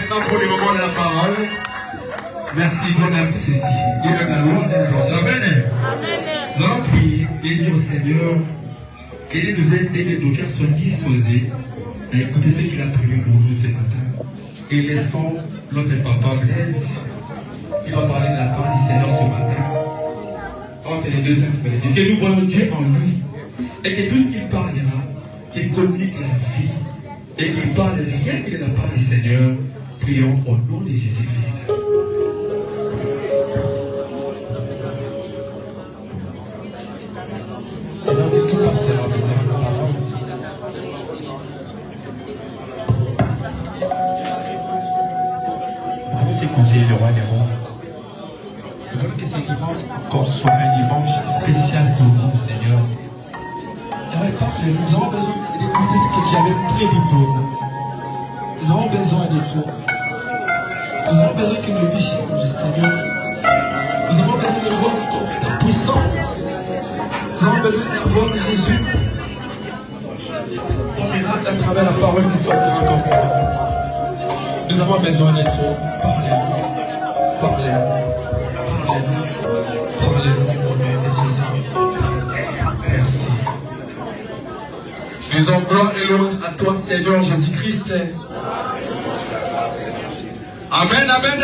maintenant pour le moment de la parole. Merci, toi-même, Cécile. Dieu est la louange et la Amen. Nous allons prier et dire au Seigneur qu'il nous aide et que nos cœurs soient disposés à écouter ce qu'il a prévu pour nous ce matin. Et laissons notre papa Blaise, qui va parler de la parole du Seigneur ce matin. Entre les deux saints de Dieu. Que nous voyons Dieu en lui. Et que tout ce qu'il parlera, qu'il communique la vie. Et qu'il parle rien que de la part du Seigneur. Prions au nom de Jésus-Christ. Seigneur, que tout passera, mais c'est la parole. Vous pouvez écouter le roi des rois. Je veux que ce dimanche encore soit un dimanche spécial pour nous, Seigneur. Nous avons besoin d'écouter ce que tu avais prévu pour nous. Nous avons besoin de toi. Nous avons besoin que nos vies changent, Seigneur. Nous avons besoin de voir ta puissance. Nous avons besoin de voir Jésus. Ton miracle à travers la parole qui sortira encore, Seigneur. Nous avons besoin de toi. Parlez-nous. Parlez-nous. Parlez-nous. Parlez-nous au nom de Jésus. Merci. Nous avons gloire et louange à toi, Seigneur Jésus-Christ. Amen, amen.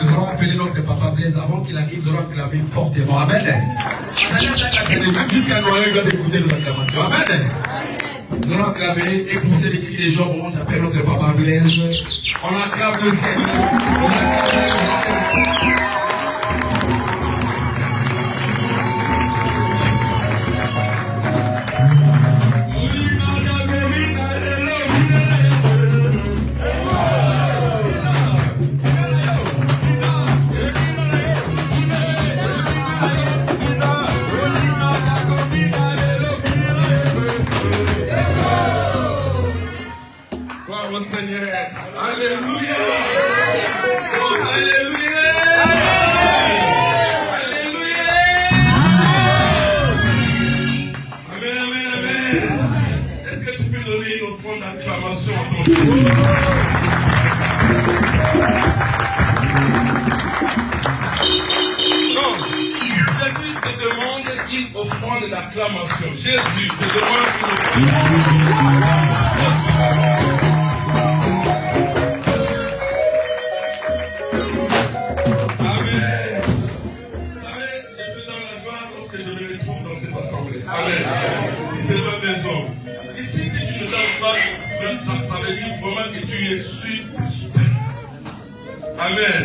Nous allons appeler notre papa Blaise avant qu'il arrive. Nous allons acclamer fortement. Amen. Jusqu'à nous, on doit écouter nos acclamations. Amen. Nous allons acclamer et pousser les cris des gens. Bon, j'appelle notre papa Blaise. On acclame le Seigneur. On acclame le Seigneur. Seigneur, alléluia, oh, alléluia, alléluia, amen, amen, amen. Est-ce que tu peux donner une offrande d'acclamation à ton Jésus? Non, Jésus te demande une offrande d'acclamation. Jésus te demande une offrande. Amen. Si c'est ma maison. Ici, si tu ne danses pas, ça veut dire vraiment que tu es super. Amen.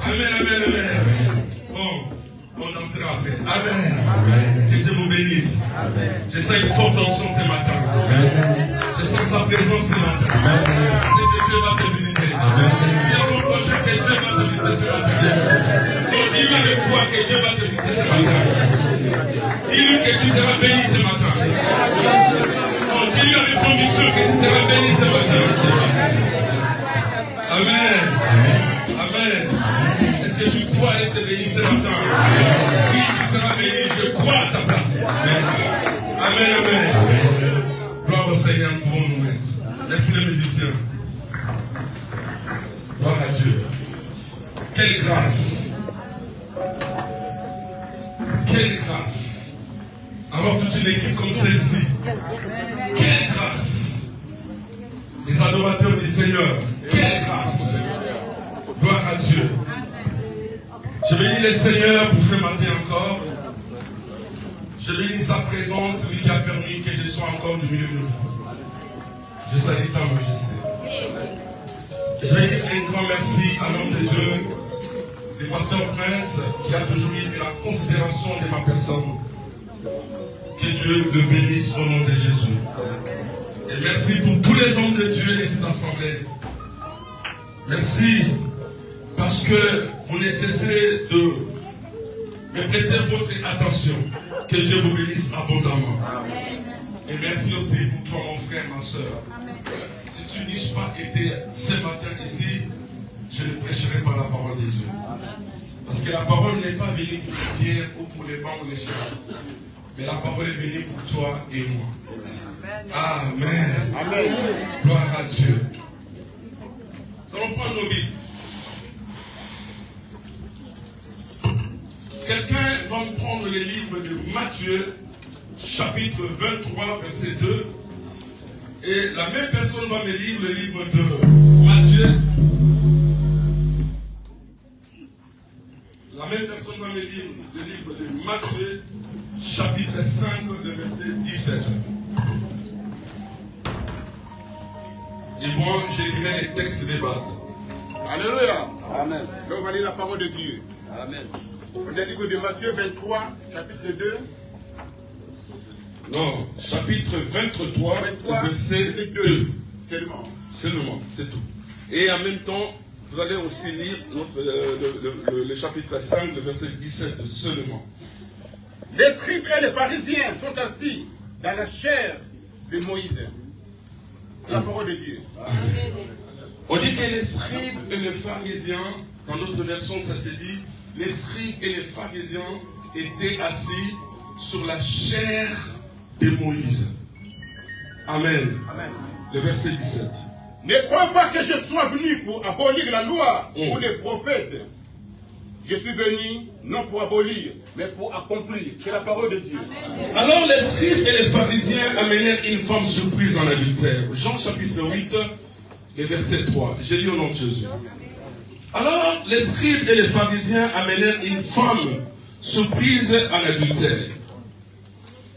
Amen, amen, amen. Bon, on dansera après. Amen. Que Dieu vous bénisse. Je sens une forte tension ce matin. Je sens sa présence ce matin. C'est que Dieu va te visiter. Dis à ton prochain que Dieu va te visiter ce matin. Continue avec foi que Dieu va te visiter ce matin. Dis-lui que tu seras béni ce matin. Continue avec conviction que tu seras béni ce matin. Amen. Amen. Est-ce que tu crois être béni ce matin? Oui, tu seras béni. Je crois à ta place. Amen, amen. Gloire au Seigneur, nous pouvons nous mettre. Merci les musiciens. Gloire à Dieu. Quelle grâce. Quelle grâce. Avoir toute une équipe comme celle-ci. Quelle grâce. Les adorateurs du Seigneur. Quelle grâce. Gloire à Dieu. Je bénis le Seigneur pour ce matin encore. Je bénis sa présence, lui qui a permis que je sois encore du milieu de vous. Je salue sa majesté. Je vais dire un grand merci à l'homme de Dieu, le pasteur Prince, qui a toujours eu la considération de ma personne. Que Dieu le bénisse au nom de Jésus. Et merci pour tous les hommes de Dieu de cette assemblée. Merci parce que vous ne cessez de me prêter votre attention. Que Dieu vous bénisse abondamment. Et merci aussi pour toi, mon frère, ma soeur. Si tu n'as pas été ce matin ici, je ne prêcherai pas la parole de Dieu. Parce que la parole n'est pas venue pour les pierres ou pour les bancs ou les chaises. Mais la parole est venue pour toi et moi. Amen. Amen. Gloire à Dieu. Nous allons prendre nos Bibles. Quelqu'un va me prendre le livre de Matthieu, chapitre 23, verset 2. Et la même personne va me lire le livre de Matthieu. La même personne va me lire le livre de Matthieu, chapitre 5, le verset 17. Et moi, je lirai les textes des bases. Alléluia. Amen. Là, on va lire la parole de Dieu. Amen. On a le livre de Matthieu 23, chapitre 2. Non, chapitre 23 verset 2. Seulement. Seulement, c'est tout. Et en même temps, vous allez aussi lire le chapitre 5, le verset 17 seulement. Les scribes et les pharisiens sont assis dans la chair de Moïse. C'est la parole de Dieu. Amen. On dit que les scribes et les pharisiens, dans notre version, ça se dit, les scribes et les pharisiens étaient assis sur la chair de Moïse. Amen. Amen. Le verset 17. Ne crois pas que je sois venu pour abolir la loi ou les prophètes. Je suis venu non pour abolir, mais pour accomplir. C'est la parole de Dieu. Amen. Alors les scribes et les pharisiens amenèrent une femme surprise en adultère. Jean chapitre 8, le verset 3. J'ai lu au nom de Jésus. Alors les scribes et les pharisiens amenèrent une femme surprise en adultère.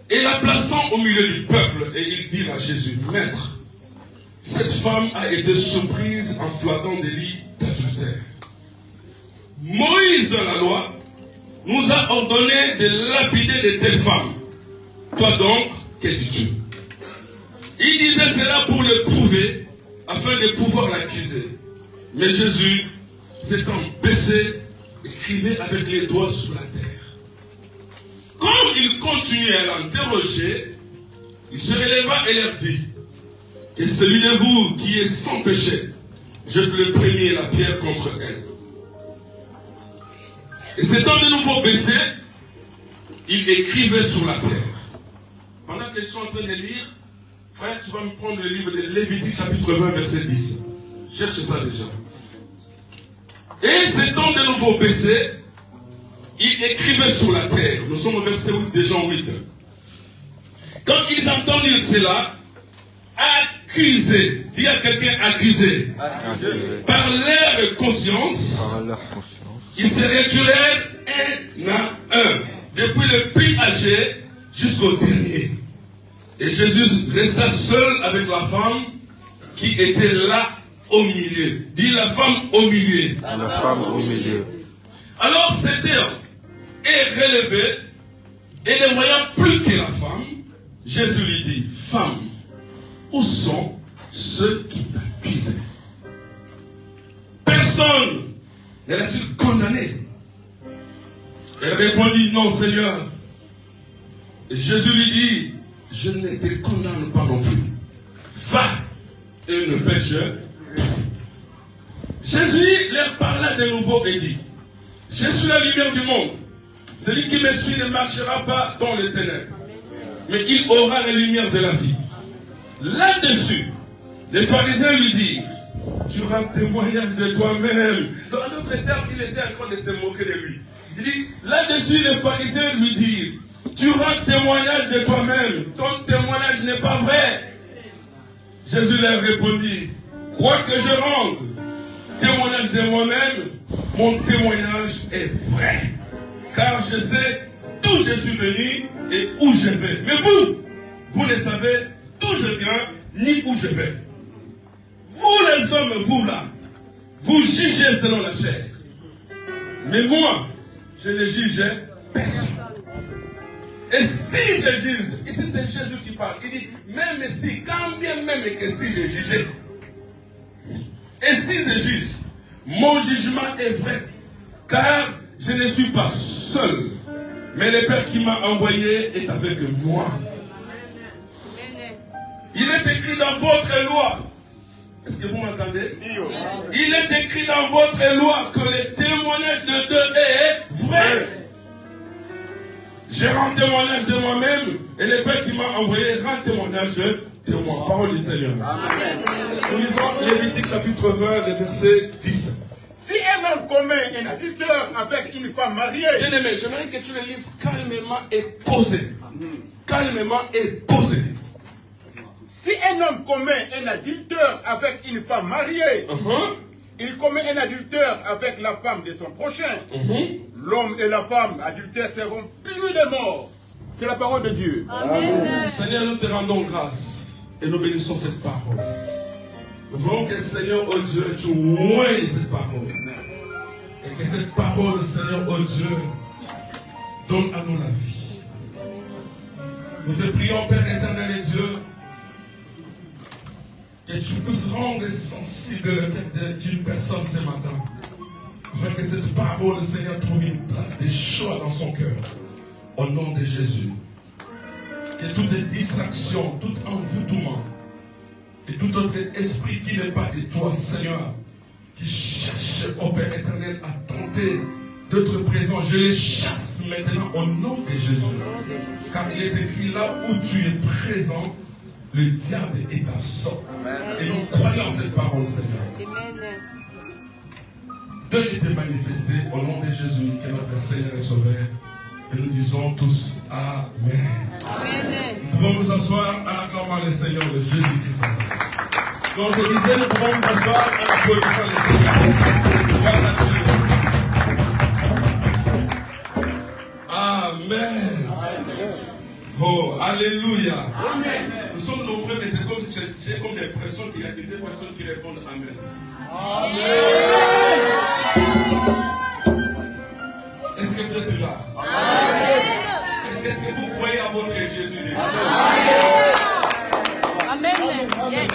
Et la plaçant au milieu du peuple, et ils dirent à Jésus, Maître, cette femme a été surprise en flagrant délit d'adultère. Moïse, dans la loi, nous a ordonné de lapider de telles femmes. Toi donc, que dis-tu? Il disait cela pour le prouver, afin de pouvoir l'accuser. Mais Jésus, s'étant baissé, écrivait avec les doigts sur la terre. Comme il continuait à l'interroger, il se releva et leur dit, que celui de vous qui est sans péché, jette le premier la pierre contre elle. Et s'étant de nouveau baissé, il écrivait sur la terre. Pendant que je suis en train de lire, frère, tu vas me prendre le livre de Lévitique chapitre 20 verset 10. Cherche ça déjà. Et s'étant de nouveau baissé, il écrivait sur la terre. Nous sommes au verset 8 de Jean 8. Quand ils entendirent cela, accusés, dis à quelqu'un accusé, par leur conscience, ils se retirèrent un à un, depuis le plus âgé jusqu'au dernier. Et Jésus resta seul avec la femme qui était là au milieu. Dis la femme au milieu. La femme au milieu. Alors cet homme est relevé et ne voyant plus que la femme, Jésus lui dit, femme, où sont ceux qui t'accusaient? Personne ne l'a-t-il condamné? Elle répondit, non Seigneur. Et Jésus lui dit, je ne te condamne pas non plus. Va et ne pêche. Jésus leur parla de nouveau et dit, je suis la lumière du monde. Celui qui me suit ne marchera pas dans les ténèbres, mais il aura la lumière de la vie. Là-dessus, les pharisiens lui dirent, tu rends témoignage de toi-même. Dans d'autres termes, il était en train de se moquer de lui. Il dit, là-dessus, les pharisiens lui dirent, tu rends témoignage de toi-même. Ton témoignage n'est pas vrai. Jésus leur répondit, quoi que je rende témoignage de moi-même, mon témoignage est vrai. Car je sais d'où je suis venu et où je vais. Mais vous ne savez d'où je viens ni où je vais. Vous les hommes, vous là, vous jugez selon la chair. Mais moi, je ne juge personne. Et si je juge, ici c'est Jésus qui parle, il dit, même si, quand bien même que si je jugeais, et si je juge, mon jugement est vrai, car je ne suis pas seul, mais le Père qui m'a envoyé est avec moi. Il est écrit dans votre loi. Est-ce que vous m'entendez? Il est écrit dans votre loi que le témoignage de deux est prêt? J'ai rendu témoignage de moi-même et le Père qui m'a envoyé rend témoignage de moi. Parole du Seigneur. Amen. Nous lisons Lévitique chapitre 20, le verset 10. Si un homme commet un adultère avec une femme mariée. Bien-aimé, j'aimerais que tu le lises calmement et posé. Calmement et posé. Si un homme commet un adultère avec une femme mariée, il commet un adultère avec la femme de son prochain. L'homme et la femme adultères seront punis de mort. C'est la parole de Dieu. Amen. Seigneur, nous te rendons grâce et nous bénissons cette parole. Nous voulons que Seigneur, oh Dieu, tu oignes cette parole. Et que cette parole, Seigneur, oh Dieu, donne à nous la vie. Nous te prions, Père éternel et Dieu, que tu puisses rendre sensible le cœur d'une personne ce matin. Afin que cette parole, Seigneur, trouve une place de choix dans son cœur. Au nom de Jésus. Que toute distraction, tout envoûtement et tout autre esprit qui n'est pas de toi, Seigneur, qui cherche, au Père éternel, à tenter d'être présent, je les chasse maintenant au nom de Jésus. Car il est écrit là où tu es présent, le diable est absent. Et nous croyons cette parole, Seigneur. De te manifester au nom de Jésus, que notre Seigneur est sauvé. Et nous disons tous Amen. Amen. Nous pouvons nous asseoir en acclamant le Seigneur de Jésus-Christ. Donc je disais, nous pouvons nous asseoir en applaudissant le Seigneur. Voilà Dieu. Amen. Amen. Oh, alléluia. Amen. Nous sommes nombreux, mais j'ai comme l'impression qu'il y a des personnes qui répondent Amen. Amen. Est-ce que vous êtes là? Amen. Est-ce que vous croyez à votre Jésus? Amen. Amen.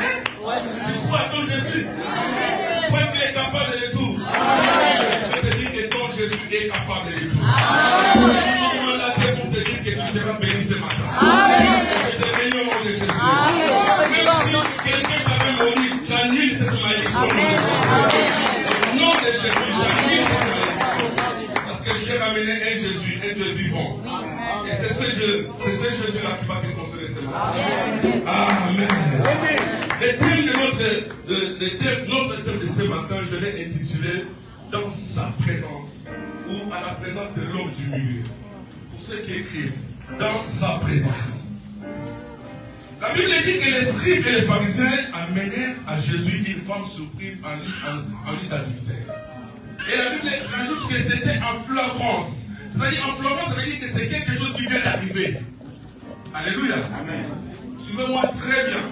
Tu crois à ton Jésus? Tu crois qu'il est capable de tout? Je peux te dire que ton Jésus est capable de tout. Nous sommes là pour te dire que tu seras béni ce matin. Je te bénis au nom de Jésus. Même si quelqu'un t'avait mourir, j'annule cette malédiction. Au nom de Jésus, j'annule cette malédiction. Parce que j'ai ramené un Jésus, un Dieu vivant. Et c'est ce Jésus-là qui va te consoler ce matin. Amen. Le thème de notre thème de ce matin, je l'ai intitulé Dans sa présence, ou à la présence de l'homme du milieu. Pour ceux qui écrivent, dans sa présence. La Bible dit que les scribes et les pharisiens amenèrent à Jésus une femme surprise en lit d'adultère. Et la Bible rajoute que c'était en flagrance. C'est-à-dire en flagrance, ça veut dire que c'est quelque chose qui vient d'arriver. Alléluia. Amen. Suivez-moi très bien.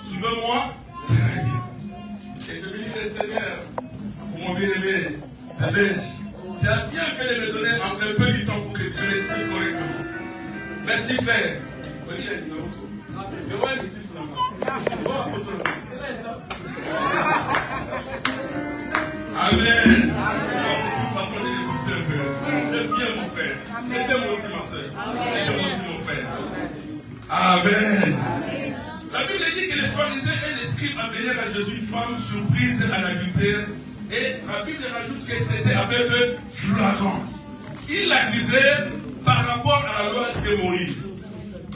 Suivez-moi très bien. Et je bénis le Seigneur pour mon bien-aimé, Tabèche. Tu as bien fait de me donner un peu du temps pour que je l'explique correctement. Merci, frère. Amen. De toute façon, il est poussé un peu. J'aime bien mon frère. J'aime aussi ma soeur. J'aime aussi mon frère. Amen. La Bible dit que les pharisiens et les scribes amenèrent à Jésus une femme surprise à l'adultère. Et la Bible rajoute que c'était avec flagrance. Ils l'accusaient par rapport à la loi de Moïse.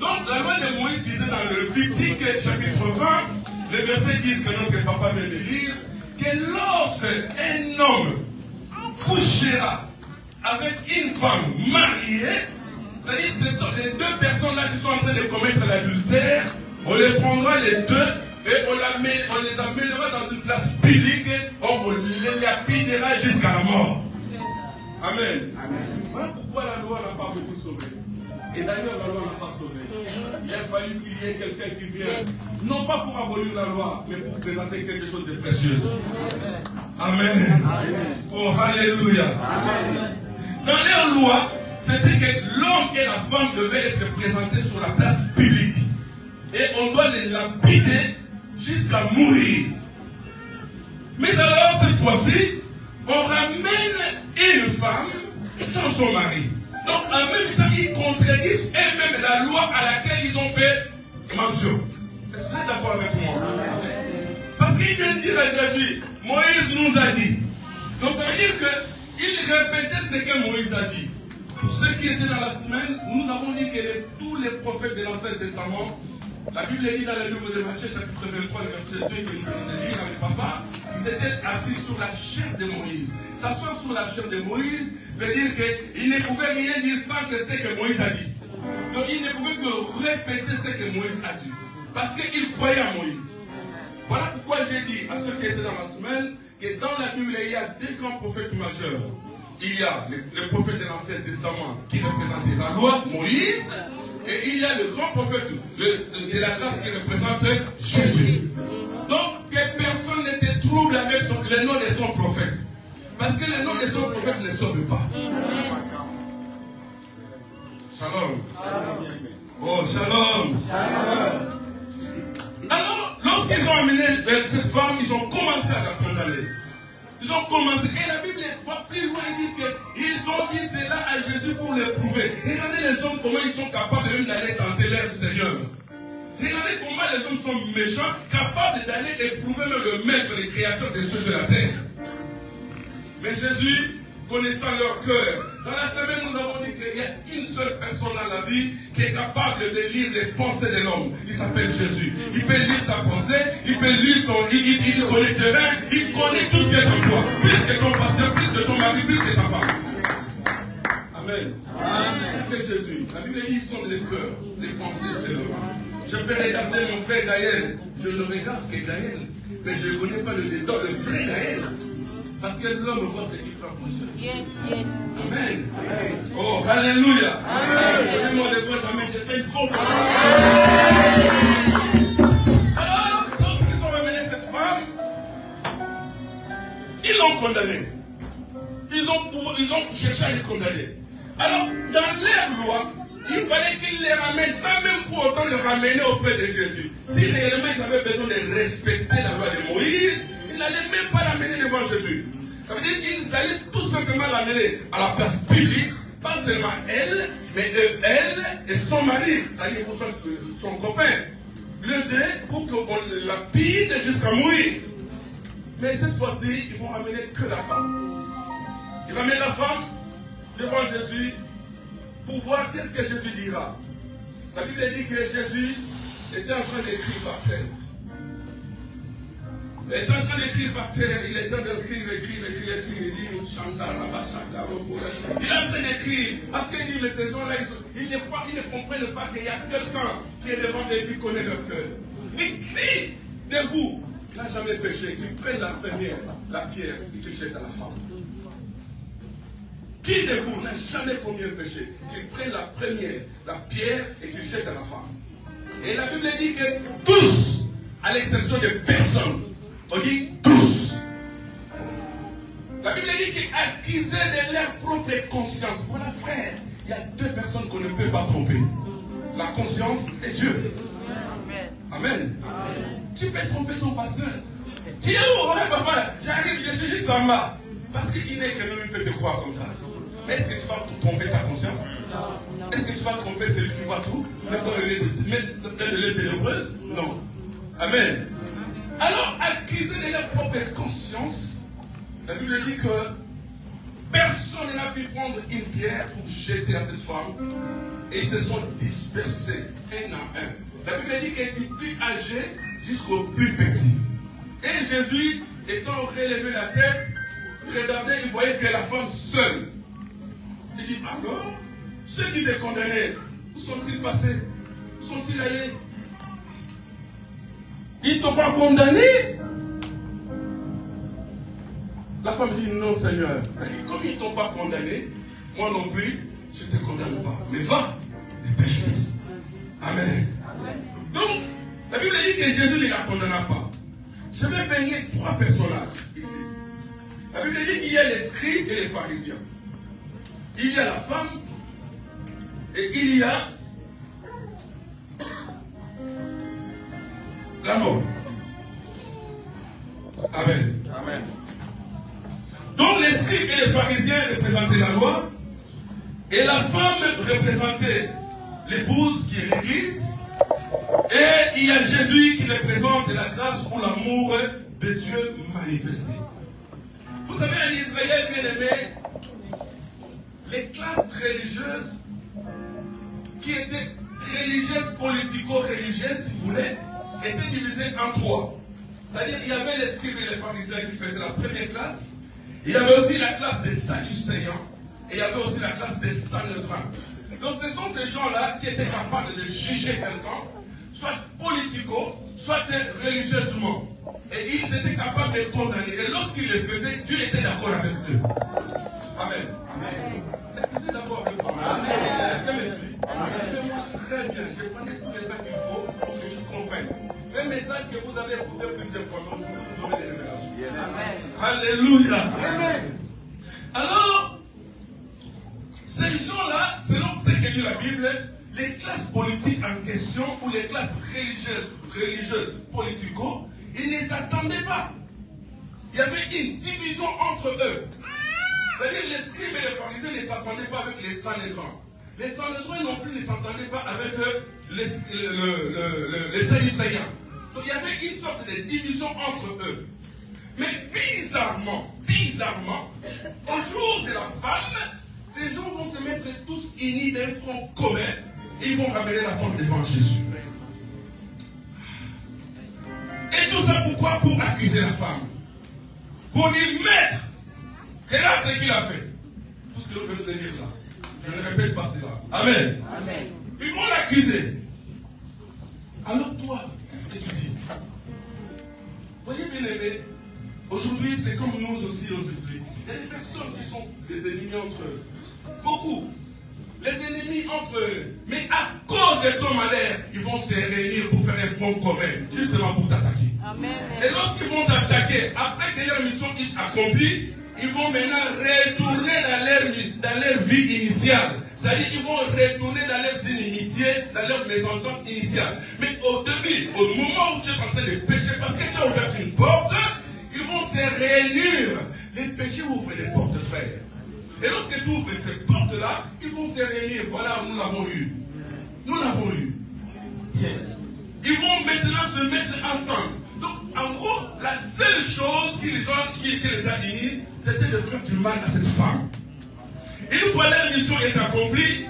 Donc la loi de Moïse disait dans le Lévitique chapitre 20, le verset 10 que notre papa vient de lire, que lorsque un homme couchera avec une femme mariée, c'est-à-dire les deux personnes là qui sont en train de commettre l'adultère, on les prendra les deux et on les amènera dans une place publique, on les lapidera jusqu'à la mort. Amen. Voilà pourquoi la loi n'a pas beaucoup sauvé. Et d'ailleurs, la loi n'a pas sauvé. Il a fallu qu'il y ait quelqu'un qui vienne, non pas pour abolir la loi, mais pour présenter quelque chose de précieux. Amen. Oh, alléluia. Dans leur loi, c'était que l'homme et la femme devaient être présentés sur la place publique. Et on doit les lapider jusqu'à mourir. Mais alors, cette fois-ci, on ramène une femme sans son mari. Donc, en même temps, ils contredisent eux-mêmes la loi à laquelle ils ont fait mention. Est-ce que vous êtes d'accord avec moi? Parce qu'ils viennent dire à Jésus, Moïse nous a dit. Donc, ça veut dire que Il répétait ce que Moïse a dit. Pour ceux qui étaient dans la semaine, nous avons dit que tous les prophètes de l'Ancien Testament, la Bible dit dans le livre de Matthieu, chapitre 23, verset 2, que nous venons de lire avec papa, ils étaient assis sur la chair de Moïse. S'asseoir sur la chair de Moïse veut dire qu'ils ne pouvaient rien dire sans que ce que Moïse a dit. Donc ils ne pouvaient que répéter ce que Moïse a dit. Parce qu'ils croyaient en Moïse. Voilà pourquoi j'ai dit à ceux qui étaient dans la semaine que dans la Bible, il y a deux grands prophètes majeurs. Il y a le prophète de l'Ancien Testament qui représentait la loi, Moïse, et il y a le grand prophète de la grâce qui représente Jésus. Donc, que personne ne te trouble avec le nom de son prophète. Parce que le nom de son prophète ne sauve pas. Shalom. Oh, shalom. Alors, lorsqu'ils ont amené cette femme, ils ont commencé à la condamner. Ils ont commencé. Et la Bible va plus loin, ils disent qu'ils ont dit cela à Jésus pour le prouver. Regardez les hommes, comment ils sont capables d'aller tenter leur Seigneur. Regardez comment les hommes sont méchants, capables d'aller éprouver même le maître, le créateur des cieux et de la terre. Mais Jésus, connaissant leur cœur, dans la semaine nous avons dit qu'il y a une seule personne dans la vie qui est capable de lire les pensées de l'homme. Il s'appelle Jésus. Il peut lire ta pensée, il peut lire ton, il connaît tes reins, il connaît tout ce qui est en toi. Plus que ton pasteur, plus que ton mari, plus que ta femme. Amen. Amen. C'est Jésus. La Bible dit ils sont les cœurs, les pensées de l'homme. Je peux regarder mon frère Gaël, je ne regarde que Gaël, mais je ne connais pas le vrai Gaël. Parce que l'homme voit ce qu'il fait pour Dieu. Yes, yes. Amen. Amen. Oh, alléluia. Donnez-moi des voix, amen. Je sais une faute. Alors, lorsqu'ils ont ramené cette femme, ils l'ont condamnée. Ils ont cherché à les condamner. Alors, dans leur loi, il fallait qu'ils les ramènent sans même pour autant les ramener auprès de Jésus. Si réellement ils avaient besoin de respecter la loi de Moïse, ils n'allaient même pas l'amener devant Jésus. Ça veut dire qu'ils allaient tout simplement l'amener à la place publique, pas seulement elle, mais elle et son mari, c'est-à-dire pour son copain. Le deux, pour qu'on la pille jusqu'à mourir. Mais cette fois-ci, ils vont ramener que la femme. Ils ramènent la femme devant Jésus pour voir qu'est-ce que Jésus dira. La Bible dit que Jésus était en train d'écrire par terre. Il était en train d'écrire par terre, il était en train d'écrire, il dit Chandara, il est en train d'écrire, parce qu'il dit, mais ces gens-là, ils ne comprennent pas qu'il y a quelqu'un qui est devant eux qui connaît leur cœur. Il crie de vous, qui n'a jamais péché, qui prenne la première, la pierre, et qui jette à la femme. Qui de vous n'a jamais commis un péché, qui prenne la première, la pierre, et qui jette à la femme. Et la Bible dit que tous, à l'exception de personne, on dit tous. La Bible dit qu'ils accusaient de leur propre conscience. Voilà, frère, il y a deux personnes qu'on ne peut pas tromper. La conscience et Dieu. Amen. Amen. Amen. Tu peux tromper ton pasteur. Tu es où? Ouais, papa, j'arrive, je suis juste en bas. Parce qu'il est que nous, il peut te croire comme ça. Est-ce que tu vas tromper ta conscience? Non. Est-ce que tu vas tromper celui qui voit tout? Mettre dans le lait ténébreuse? Non. Amen. Alors, accuser de leur propre conscience, la Bible dit que personne n'a pu prendre une pierre pour jeter à cette femme et ils se sont dispersés un à un. La Bible dit qu'elle est du plus âgé jusqu'au plus petit. Et Jésus, étant relevé la tête, regardait, il voyait que la femme seule. Il dit, alors, ceux qui étaient condamnés, où sont-ils passés? Où sont-ils allés? Ils ne t'ont pas condamné? La femme dit, non Seigneur. Elle dit, comme ils ne t'ont pas condamné, moi non plus, je ne te condamne pas. Mais va, et pêche plus. Amen. Donc, la Bible dit que Jésus ne la condamna pas. Je vais baigner trois personnages ici. La Bible dit qu'il y a les scribes et les pharisiens. Il y a la femme et il y a la mort. Amen. Amen. Donc les scribes et les pharisiens représentaient la loi et la femme représentait l'épouse qui est l'église et il y a Jésus qui représente la grâce ou l'amour de Dieu manifesté. Vous savez, en Israël, bien aimé, les classes religieuses qui étaient religieuses, politico-religieuses, si vous voulez, étaient divisées en trois. C'est-à-dire qu'il y avait les scribes et les pharisiens qui faisaient la première classe, il y avait aussi la classe des sadducéens, et il y avait aussi la classe des sanhédrins. Donc ce sont ces gens-là qui étaient capables de juger quelqu'un, soit politico, soit religieusement. Et ils étaient capables de condamner. Et lorsqu'ils le faisaient, Dieu était d'accord avec eux. Amen. Amen. Est-ce que tu es d'accord avec moi? Amen. Suivez-moi très bien. Je prends tout le temps qu'il faut pour que je comprenne. C'est un message que vous avez écouté plusieurs fois, donc vous aurez des révélations. Yes. Alléluia. Amen. Alors, ces gens-là, selon ce que dit la Bible, les classes politiques en question, ou les classes religieuses politico, ils ne s'attendaient pas. Il y avait une division entre eux. C'est-à-dire les scribes et les pharisiens ne s'attendaient pas avec les sanhédrins. Les sanhédrins non plus ne s'entendaient pas avec les sadducéens. Donc il y avait une sorte de division entre eux. Mais bizarrement, au jour de la femme, ces gens vont se mettre tous unis d'un front commun et ils vont ramener la femme devant Jésus. Et tout ça pourquoi? Pour accuser la femme. Pour dire, maître, regarde ce qu'il a fait. Tout ce que vous venez de dire là. Je ne répète pas cela. Amen. Amen. Ils vont l'accuser. Alors toi, qu'est-ce que tu dis? Voyez bien aimé, aujourd'hui c'est comme nous aussi aujourd'hui. Il y a des personnes qui sont des ennemis entre eux. Beaucoup. Les ennemis entre eux. Mais à cause de ton malheur, ils vont se réunir pour faire un front commun. Justement pour t'attaquer. Amen. Et lorsqu'ils vont t'attaquer, après que leur mission est accomplie, ils vont maintenant retourner dans leur vie initiale. C'est-à-dire qu'ils vont retourner dans leurs inimitiés, dans leur mésentente initiale. Mais au début, au moment où tu es en train de pécher, parce que tu as ouvert une porte, ils vont se réunir. Les péchés ouvrent les portes, frère. Et lorsque tu ouvres ces portes-là, ils vont se réunir. Voilà, nous l'avons eu. Nous l'avons eu. Ils vont maintenant se mettre ensemble. Donc, en gros, la seule chose qui les a unis, c'était de faire du mal à cette femme. Une fois leur mission est accomplie,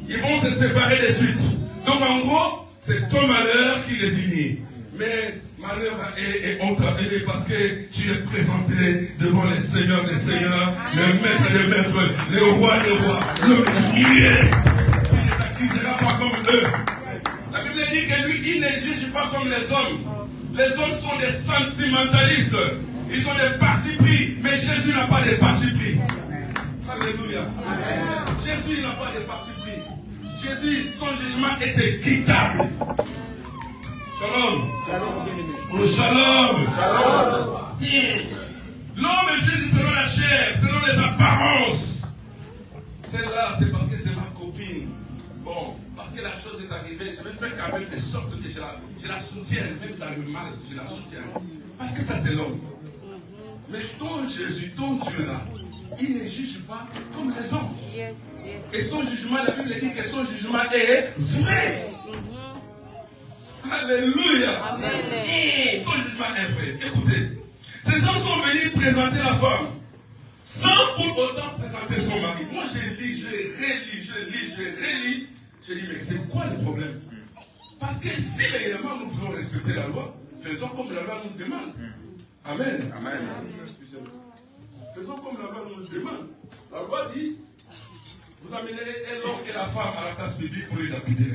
ils vont se séparer de suite. Donc, en gros, c'est ton malheur qui les unit. Mais malheur et on t'a aidé parce que tu es présenté devant les seigneurs des seigneurs, le maître des maîtres, le roi des rois, le juillet. Il ne t'accusera pas comme eux. La Bible dit que lui, il ne juge pas comme les hommes. Les hommes sont des sentimentalistes. Ils ont des partis pris. Mais Jésus n'a pas de partis pris. Alléluia. Jésus n'a pas de partis pris. Jésus, son jugement était équitable. Shalom. Oh, shalom. L'homme Jésus selon la chair, selon les apparences. Celle-là, c'est parce que c'est ma copine. Bon, parce que la chose est arrivée, je vais faire quand même de sorte que je la soutienne, même dans le mal, je la soutiens. Parce que ça, c'est l'homme. Mais ton Jésus, ton Dieu là, il ne juge pas comme les hommes. Et son jugement, la Bible dit que son jugement est vrai. Alléluia. Amen. Son jugement est vrai. Écoutez, ces gens sont venus présenter la femme sans pour autant présenter son mari. Moi, j'ai lis, j'ai relis. J'ai dit, mais c'est quoi le problème? Parce que si réellement nous voulons respecter la loi, faisons comme la loi nous demande. Amen. Amen. Faisons comme la loi nous demande. La loi dit, vous amènerez l'homme et la femme à la place publique pour les lapider.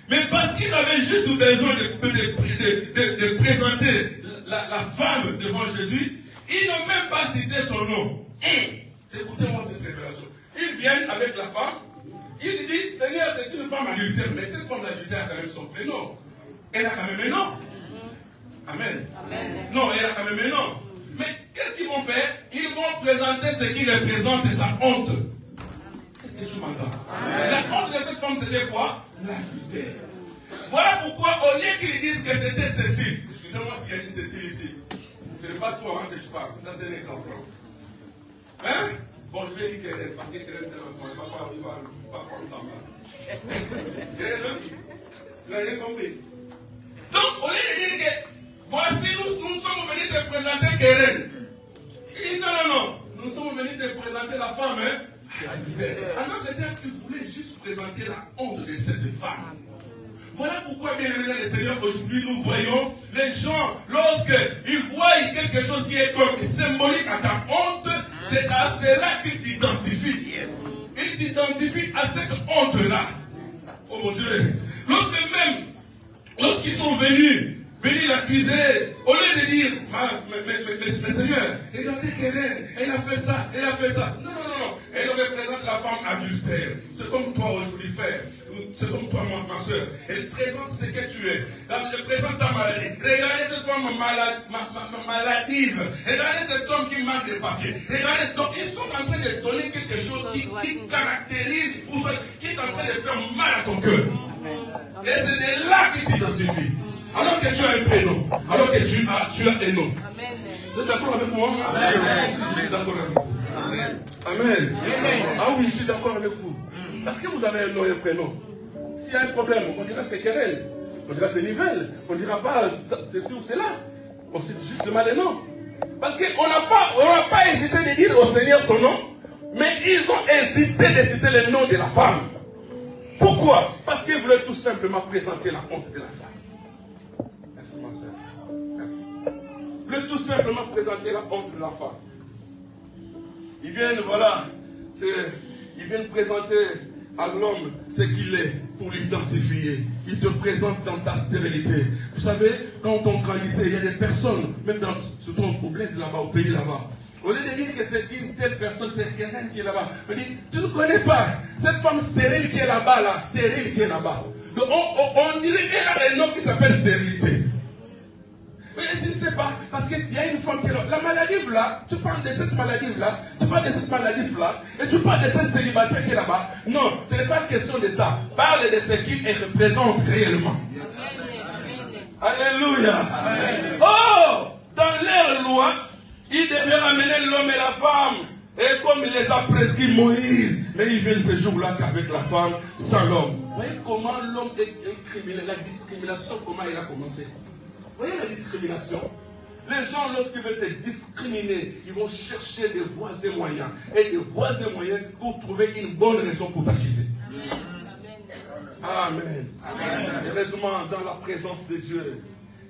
Mais parce qu'il avait juste besoin de présenter la femme devant Jésus, ils n'ont même pas cité son nom. Écoutez-moi cette révélation. Ils viennent avec la femme, ils disent, Seigneur, c'est une femme adultère, mais cette femme adultère a quand même son prénom. Elle a quand même un nom. Amen. Amen. Non, elle a quand même un nom. Mais qu'est-ce qu'ils vont faire? Ils vont présenter ce qui représente sa honte. Est-ce que tu m'entends? La honte de cette femme, c'était quoi? L'adultère. Voilà pourquoi, au lieu qu'ils disent que c'était Cécile, excusez-moi s'il y a dit Cécile ici, ce n'est pas toi que je parle, ça c'est un exemple. Hein? Bon, je vais dire Keren, parce que Keren c'est l'enfant, il va pas prendre ça. Keren, tu n'as rien compris. Donc, au lieu de dire que voici, nous sommes venus te présenter Keren. Il dit non, nous sommes venus te présenter la femme, hein? Alors tu voulais juste présenter la honte de cette femme. Voilà pourquoi, bien aimé le Seigneur, aujourd'hui nous voyons les gens, lorsqu'ils voient quelque chose qui est comme symbolique à ta honte, c'est à cela qu'ils t'identifient. Yes. Ils t'identifient à cette honte-là. Oh mon Dieu. Lorsqu'ils sont venus l'accuser, au lieu de dire, mais Seigneur, regardez qu'elle elle a fait ça, elle a fait ça. Non. Elle représente la femme adultère. C'est comme toi aujourd'hui, frère. C'est comme toi, ma soeur. Elle présente ce que tu es. Elle présente ta maladie. Regardez cette femme maladive. Regardez cet homme qui manque de papier. Regardez, donc ils sont en train de donner quelque chose qui caractérise ou qui est en train de faire mal à ton cœur. Et c'est de là qu'il t'identifie. Alors que tu as un prénom, alors que tu as un nom. Vous êtes d'accord avec moi? Amen. Je suis d'accord avec vous. Amen. Ah oui, je suis d'accord avec vous. Parce que vous avez un nom et un prénom. S'il y a un problème, on dira c'est querelle, on dira c'est nivelle, on dira pas c'est ci ou c'est là. On cite juste le mal des noms. Parce qu'on n'a pas hésité de dire au Seigneur son nom, mais ils ont hésité de citer le nom de la femme. Pourquoi? Parce qu'ils voulaient tout simplement présenter la honte de la femme. Merci ma soeur. Merci. Ils voulaient tout simplement présenter la honte de la femme. Ils viennent présenter à l'homme ce qu'il est pour l'identifier. Ils te présentent dans ta stérilité. Vous savez, quand on grandissait, il y a des personnes, même surtout en problème là-bas, au pays là-bas. Au lieu de dire que c'est une telle personne, c'est quelqu'un qui est là-bas. On dit, tu ne connais pas cette femme stérile qui est là-bas, là, stérile qui est là-bas. Donc on dirait qu'elle a un nom qui s'appelle stérilité. Mais tu ne sais pas, parce qu'il y a une femme qui est là. La maladie là, tu parles de cette maladie là, tu parles de cette maladie là, et tu parles de cette célibataire qui est là-bas. Non, ce n'est pas question de ça. Parle de ce qu'il représente réellement. Yes. Alléluia. Amen. Oh, dans leur loi, ils devaient ramener l'homme et la femme. Et comme il les a prescrit Moïse, mais ils viennent ce jour-là qu'avec la femme, sans l'homme. Vous voyez comment l'homme est criminel, la discrimination, comment il a commencé. Vous voyez la discrimination? Les gens, lorsqu'ils veulent te discriminer, ils vont chercher des voies et moyens. Et des voies et moyens pour trouver une bonne raison pour t'accuser. Amen. Amen. Heureusement, dans la présence de Dieu,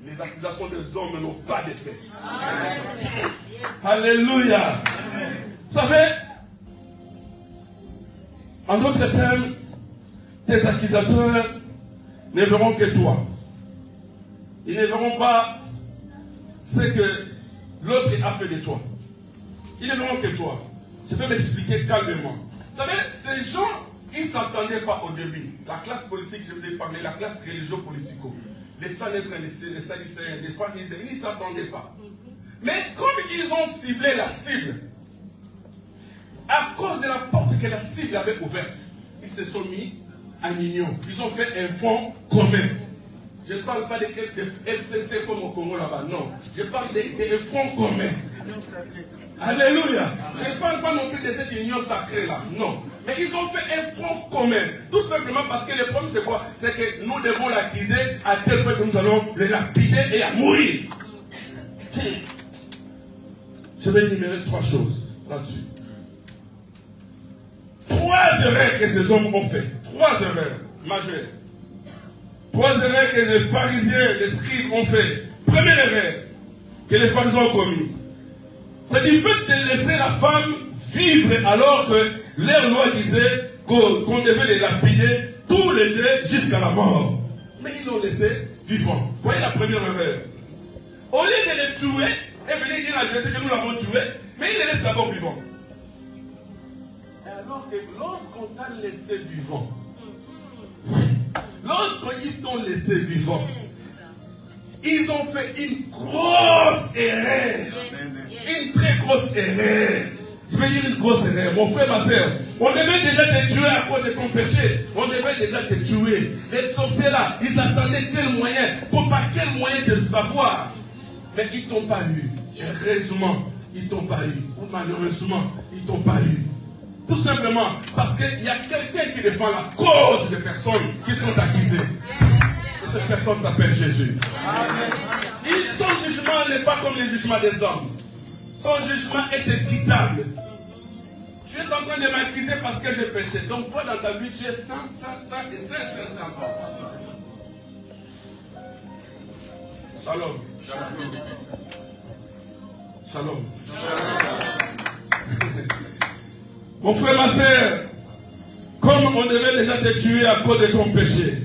les accusations des hommes n'ont pas d'effet. Alléluia. Vous savez, en d'autres termes, tes accusateurs ne verront que toi. Ils ne verront pas ce que l'autre a fait de toi. Ils ne verront que toi. Je vais m'expliquer calmement. Vous savez, ces gens, ils ne s'attendaient pas au début. La classe politique, je vous ai parlé, la classe religio-politico. Les Sanhédrins, les Sadducéens, les pharisiens, ils ne s'attendaient pas. Mais comme ils ont ciblé la cible, à cause de la porte que la cible avait ouverte, ils se sont mis en union. Ils ont fait un front commun. Je ne parle pas de FCC comme au Congo là-bas, non. Je parle de front commun. Alléluia. Je ne parle pas non plus de cette union sacrée là, non. Mais ils ont fait un front commun. Tout simplement parce que le problème c'est quoi? C'est que nous devons l'accuser à tel point que nous allons le lapider et à mourir. Je vais énumérer 3 choses là-dessus. 3 erreurs que ces hommes ont fait. 3 erreurs majeures. 3 erreurs que les pharisiens, les scribes ont fait. Première erreur que les pharisiens ont commis, c'est du fait de laisser la femme vivre alors que leur loi disait qu'on devait les lapider tous les deux jusqu'à la mort. Mais ils l'ont laissé vivant. Voyez la première erreur. Au lieu de les tuer et venir dire à Jésus que nous l'avons tué, mais ils les laissent d'abord vivants. Alors que lorsqu'on t'a laissé vivant, lorsqu'ils t'ont laissé vivant, ils ont fait une grosse erreur. Une très grosse erreur. Je vais dire une grosse erreur. Mon frère, ma soeur, on devait déjà te tuer à cause de ton péché. On devait déjà te tuer. Les sorciers là, ils attendaient quel moyen, par quel moyen de savoir. Mais ils t'ont pas eu. Heureusement, ils t'ont pas eu. Ou malheureusement, ils t'ont pas eu. Tout simplement parce qu'il y a quelqu'un qui défend la cause des personnes qui sont accusées. Et cette personne s'appelle Jésus. Son jugement n'est pas comme le jugement des hommes. Son jugement est équitable. Tu es en train de m'accuser parce que j'ai péché. Donc toi dans ta vie, tu es 100 et 500. Shalom. Shalom. Mon frère, ma soeur, comme on devait déjà te tuer à cause de ton péché,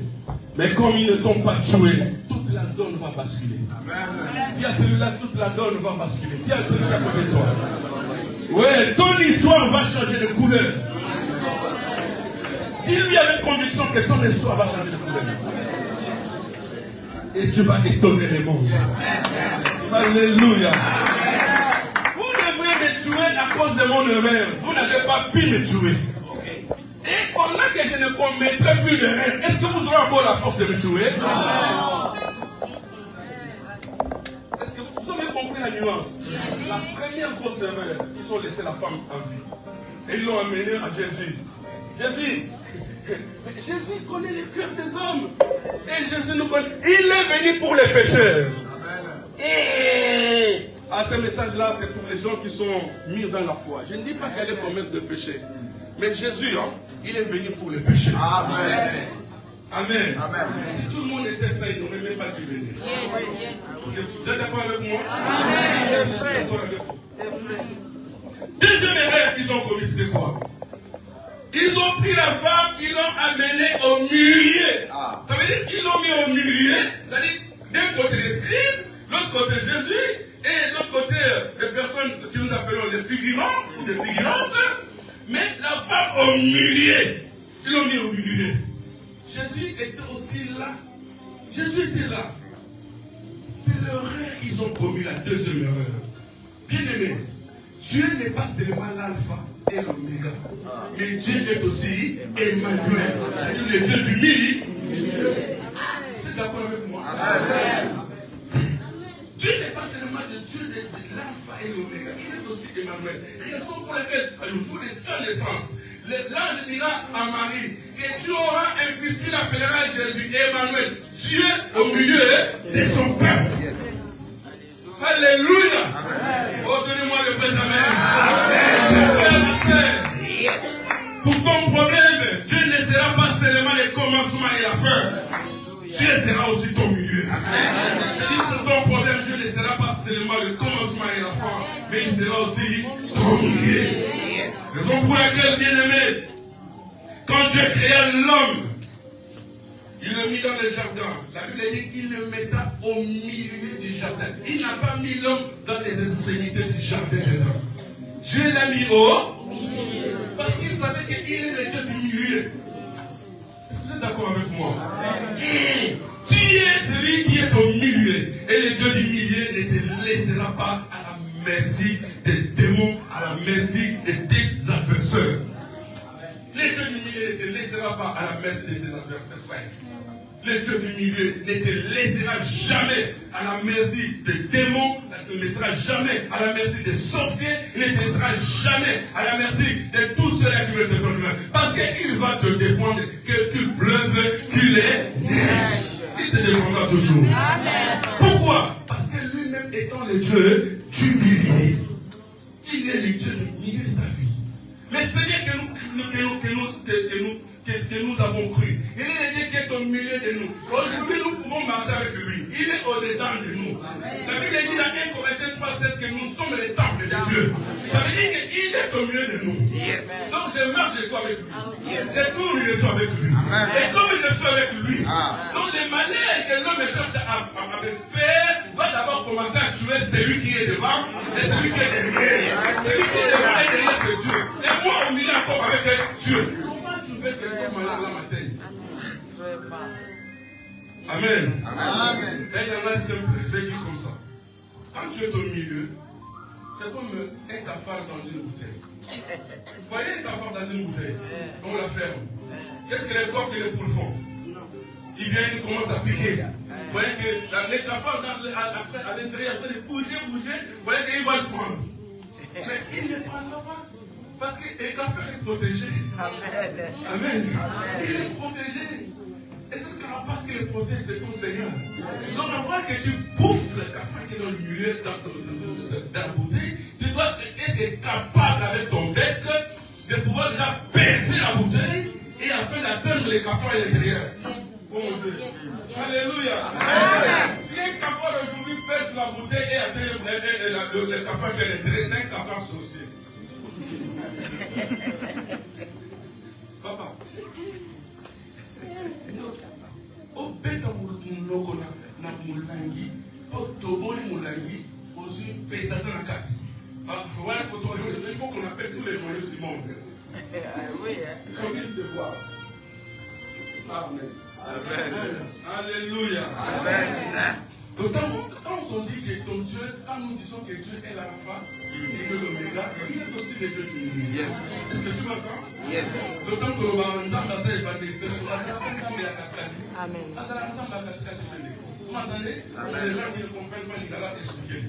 mais comme ils ne t'ont pas tué, toute la donne va basculer. Dis à celui-là, toute la donne va basculer. Dis à celui à côté de toi. Ouais, ton histoire va changer de couleur. Dis-lui avec conviction que ton histoire va changer de couleur. Et tu vas étonner le monde. Alléluia. Vous devriez me tuer à cause de mon erreur. Vous n'avez pas pu me tuer. Et pendant que je ne commettrai plus d'erreur, est-ce que vous aurez encore la force de me tuer? Est-ce que vous avez compris la nuance? La première grosse erreur, ils ont laissé la femme en vie. Et ils l'ont amenée à Jésus. Jésus connaît les cœurs des hommes. Et Jésus nous connaît. Il est venu pour les pécheurs. Ah, ce message-là, c'est pour les gens qui sont mis dans la foi. Je ne dis pas qu'elle est commettre de péché. Mais Jésus, il est venu pour les pécheurs. Amen. Amen. Amen. Si tout le monde était saint, il n'aurait même pas dû venir. Vous êtes d'accord avec moi? Amen. Deuxième erreur qu'ils ont commis, c'était quoi? Ils ont pris la femme, ils l'ont amenée au milieu. Ça veut dire qu'ils l'ont mis au milieu. C'est-à-dire d'un côté les scribes, l'autre côté Jésus, et l'autre côté des personnes que nous appelons des figurants ou des figurantes. Mais la femme au milieu. Ils l'ont mis au milieu. Jésus était aussi là. Jésus était là. C'est l'erreur qu'ils ont commis, la deuxième erreur. Bien aimé, Dieu n'est pas seulement l'alpha et l'oméga, mais Dieu est aussi Emmanuel, c'est-à-dire le Dieu du milieu. Vous êtes d'accord avec moi? Amen. Dieu n'est pas seulement le Dieu de l'alpha et l'oméga, il est aussi Emmanuel. Raison pour laquelle, le jour de sa naissance, l'ange dira à Marie que tu auras un fils, tu l'appelleras Jésus, Emmanuel, Dieu au milieu de son peuple. Alléluia. Oh, donnez-moi le vrai amen. Pour ton problème, Dieu ne sera pas seulement le commencement et la fin. Dieu sera aussi ton milieu. Je dis pour ton problème, Dieu ne sera pas seulement le commencement et la fin, mais il sera aussi ton milieu. Raison pour laquelle, bien aimé, quand Dieu créa l'homme, il le mit dans le jardin. La Bible dit qu'il le metta au milieu du jardin. Il n'a pas mis l'homme dans les extrémités du jardin. Dieu l'a mis au milieu. Parce qu'il savait qu'il est le Dieu du milieu. Est-ce que vous êtes d'accord avec moi? Tu es celui qui est au milieu. Et le Dieu du milieu ne te laissera pas à la merci des démons, à la merci de tes adversaires. Le Dieu du milieu ne te laissera pas à la merci de tes adversaires, frère. Le Dieu du milieu ne te laissera jamais à la merci des démons, ne te laissera jamais à la merci des sorciers, il ne te laissera jamais à la merci de tous ceux-là qui veulent te faire du mal. Parce qu'il va te défendre, que tu pleuves, qu'il est neige. Il te défendra toujours. Amen. Pourquoi? Parce que lui-même étant le Dieu du milieu, il est le Dieu du milieu de ta vie. Mais Seigneur que nous avons cru. Il est le Dieu qui est au milieu de nous. Aujourd'hui, nous pouvons marcher avec lui. Il est au-dedans de nous. La Bible dit dans 1 Corinthiens 3,16 que nous sommes les temples de Dieu. Ça veut dire qu'il est au milieu de nous. Donc je marche, je suis avec lui. C'est tout, je suis avec lui. Et comme je suis avec lui, donc les manières que l'homme cherche à faire, va d'abord commencer à tuer celui qui est devant et celui qui est derrière. Celui qui est devant est derrière que Dieu. Et moi, au milieu encore avec Dieu. Quelqu'un malade la matin. Amen. Amen. Et il y en a simple, je vais dire comme ça. Quand tu es au milieu, c'est comme un cafard dans une bouteille. Vous voyez un cafard dans une bouteille, on la ferme. Qu'est-ce que les corps et les poules font? Ils viennent, ils commencent à piquer. Vous voyez que les cafards à l'intérieur, en train de bouger, vous voyez qu'ils vont le prendre. Mais ils ne prennent pas. Parce que le cafard est protégé. Amen. Amen. Il est protégé. Et c'est le carapace qui le protège, c'est ton Seigneur. Donc, avant que tu bouffes le cafard qui est dans le milieu de la bouteille, tu dois être capable avec ton bec à l'intérieur. Oh mon Dieu. Alléluia. Si un cafard aujourd'hui perce la bouteille et atteint le cafard qui est à l'intérieur, c'est un cafard sorcier. Papa. Au bêta mouloko na moulangi, au toboli moulangi, aux yeux paysages dans la case. Voilà la photo. Il faut qu'on appelle tous les joyeux du monde. Oui, Comme il te voit. Amen. Amen. Alléluia. Amen. Donc, quand on dit que ton Dieu, quand nous disons que Dieu est l'alpha et que l'oméga, il est aussi le Dieu du monde. Yes. Est-ce que tu m'entends? Yes. Donc, quand on va ensemble dans cette évangélité, on va faire comme la cascade. Amen. Vous m'entendez? Les gens qui ne comprennent pas, ils doivent expliquer.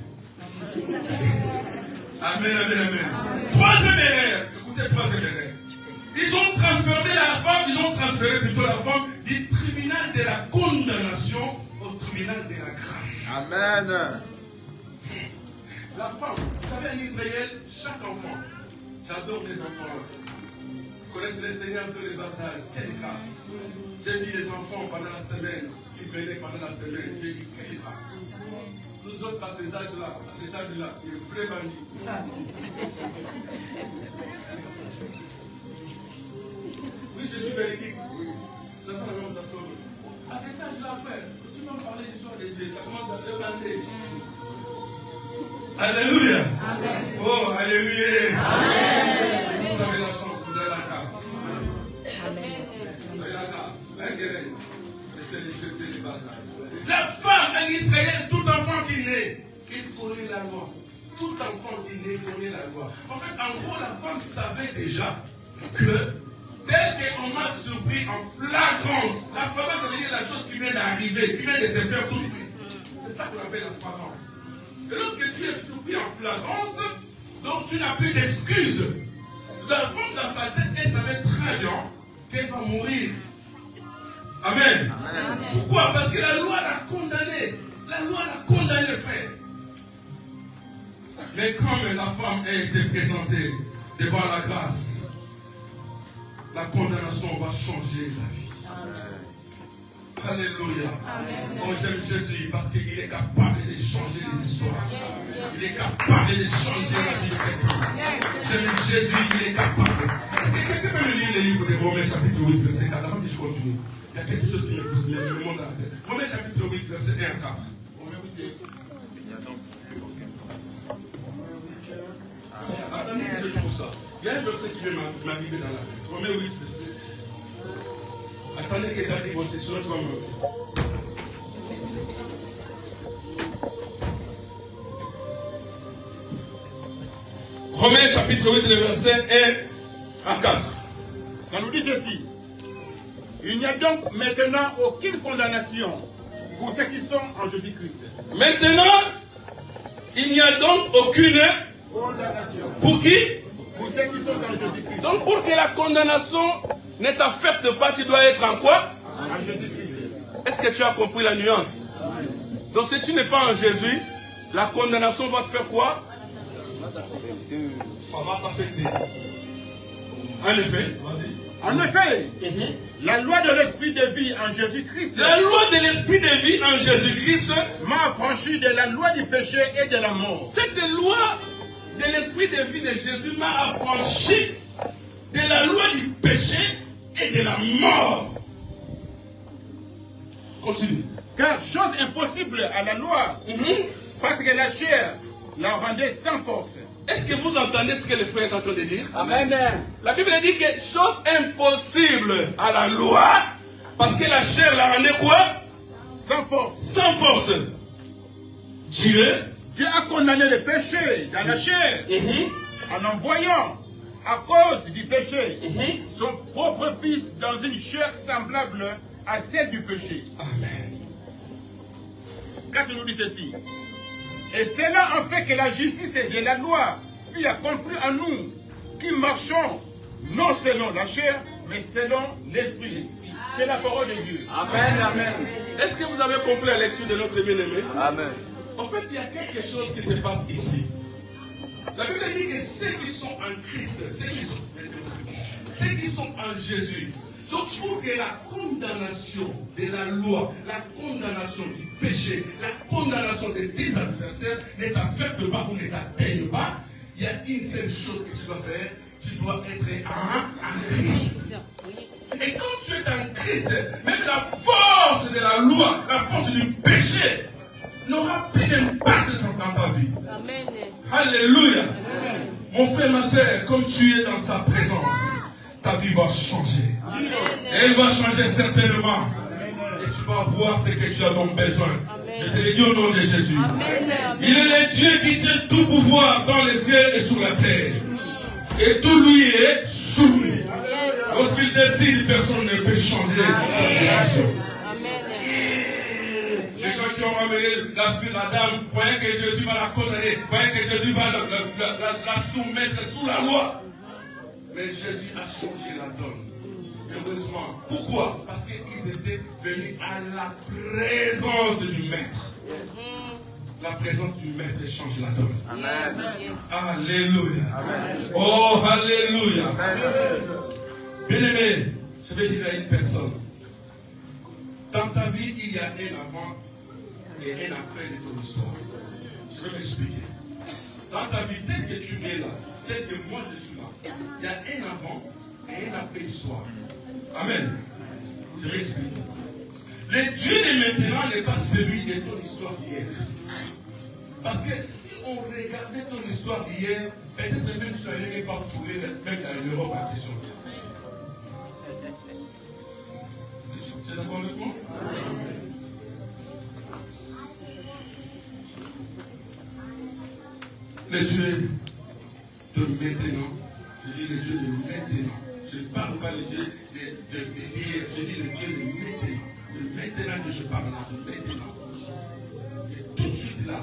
Amen, amen, amen. Troisième erreur. Écoutez, troisième erreur. Ils ont transféré la femme, ils ont transféré plutôt la femme du tribunal de la condamnation au tribunal de la grâce. Amen. La femme, vous savez, en Israël, chaque enfant, j'adore les enfants, connaissent les seigneurs de les bas âges. Quelle grâce. J'ai vu les enfants pendant la semaine, qui venaient pendant la semaine, j'ai dit quelle grâce. Nous autres, à cet âge-là, il est vraiment libre. Oui, je suis véridique. Oui. J'attends la même personne. À cet âge-là, frère, tu m'as parlé de l'histoire de Dieu, ça commence à demander. Alléluia. Amen. Oh, alléluia. Amen. Vous avez la chance, vous avez la grâce. Amen. Vous avez la grâce. La guerre. Et c'est les bases. La femme en Israël, tout enfant qui naît, il connaît la loi. Tout enfant qui naît connaît la loi. En fait, en gros, la femme savait déjà que dès qu'on m'a surpris en flagrance, la flagrance, ça veut dire la chose qui vient d'arriver, qui vient de se faire tout de suite. C'est ça qu'on appelle la flagrance. Et lorsque tu es surpris en flagrance, donc tu n'as plus d'excuses. La femme dans sa tête, elle savait très bien qu'elle va mourir. Amen. Amen. Pourquoi? Parce que la loi l'a condamné. La loi l'a condamné, frère. Mais quand la femme a été présentée devant la grâce, la condamnation va changer la vie. Amen. Alléluia. Amen. Oh, j'aime Jésus parce qu'il est capable de changer les histoires. Il est capable de changer la vie de quelqu'un. J'aime Jésus, il est capable. Est-ce que quelqu'un peut me lire le livre de Romains chapitre 8, verset 4 avant que je continue? Il y a quelque chose qui me monte dans la tête. Romains chapitre 8, verset 1 à 4. Romains 8. Attendez que je trouve ça. Il y a un verset qui vient m'arriver dans la tête. Romains 8. Attendez que j'arrive aussi, sinon tu vas me mentir. Romains chapitre 8, le verset 1 à 4. Ça nous dit ceci. Il n'y a donc maintenant aucune condamnation pour ceux qui sont en Jésus-Christ. Maintenant, il n'y a donc aucune condamnation. Pour qui? Pour ceux qui sont en Jésus-Christ. Donc pour que la condamnation ne t'affecte pas, tu dois être en quoi? En Jésus-Christ. Est-ce que tu as compris la nuance? Donc si tu n'es pas en Jésus, la condamnation va te faire quoi? Ça va t'affecter. En effet, vas-y. En effet, la loi de l'esprit de vie en Jésus-Christ. La loi de l'esprit de vie en Jésus-Christ m'a affranchi de la loi du péché et de la mort. Cette loi de l'esprit de vie de Jésus m'a affranchi de la loi du péché et de la mort. Continue. Car chose impossible à la loi, parce que la chair la rendait sans force. Est-ce que vous entendez ce que le frère est en train de dire? Amen. La Bible dit que chose impossible à la loi, parce que la chair la rendait quoi? Sans force. Sans force. Dieu a condamné le péché dans la chair en envoyant, à cause du péché, son propre fils dans une chair semblable à celle du péché. Amen. Quand il nous dit ceci, et c'est là en fait que la justice de la loi fut accomplie en nous, qui marchons non selon la chair, mais selon l'esprit. C'est la parole de Dieu. Amen, amen. Est-ce que vous avez compris la lecture de notre bien-aimé? Amen. En fait, il y a quelque chose qui se passe ici. La Bible dit que ceux qui sont en Christ, ceux qui sont en Jésus, Donc pour que la condamnation de la loi, la condamnation du péché, la condamnation de tes adversaires ne t'affecte pas ou ne t'atteigne pas, il y a une seule chose que tu dois faire, tu dois être en Christ. Et quand tu es en Christ, même la force de la loi, la force du péché, n'aura plus d'impact dans ta vie. Amen. Alléluia. Amen. Mon frère, ma soeur, comme tu es dans sa présence, ta vie va changer. Amen. Elle va changer certainement. Amen. Et tu vas voir ce que tu as donc besoin. Amen. Je te le dis au nom de Jésus. Amen. Il est le Dieu qui tient tout pouvoir dans les cieux et sur la terre. Et tout lui est soumis. Lorsqu'il décide, personne ne peut changer sa situation. Les gens qui ont ramené la fille d'Adam, voyant que Jésus va la condamner, voyant que Jésus va la soumettre sous la loi. Mais Jésus a changé la donne. Heureusement. Pourquoi? Parce qu'ils étaient venus à la présence du Maître. La présence du Maître change la donne. Amen. Alléluia. Amen. Oh, alléluia. Bien-aimé, je vais dire à une personne. Dans ta vie, il y a un avant et un après de ton histoire. Je vais m'expliquer. Dans ta vie, tel que tu es là, tel que moi je suis là, il y a un avant et un après histoire. Amen. Je m'explique. Le Dieu de maintenant n'est pas celui de ton histoire d'hier. Parce que si on regardait ton histoire d'hier, peut-être même tu n'allais pas fouler même dans l'Europe à question. Tu es d'accord avec moi? Le Dieu de maintenant, je dis le Dieu de maintenant. Je ne parle pas le Dieu d'hier, je dis le Dieu de maintenant. De maintenant que je parle là, de maintenant. Et tout de suite là,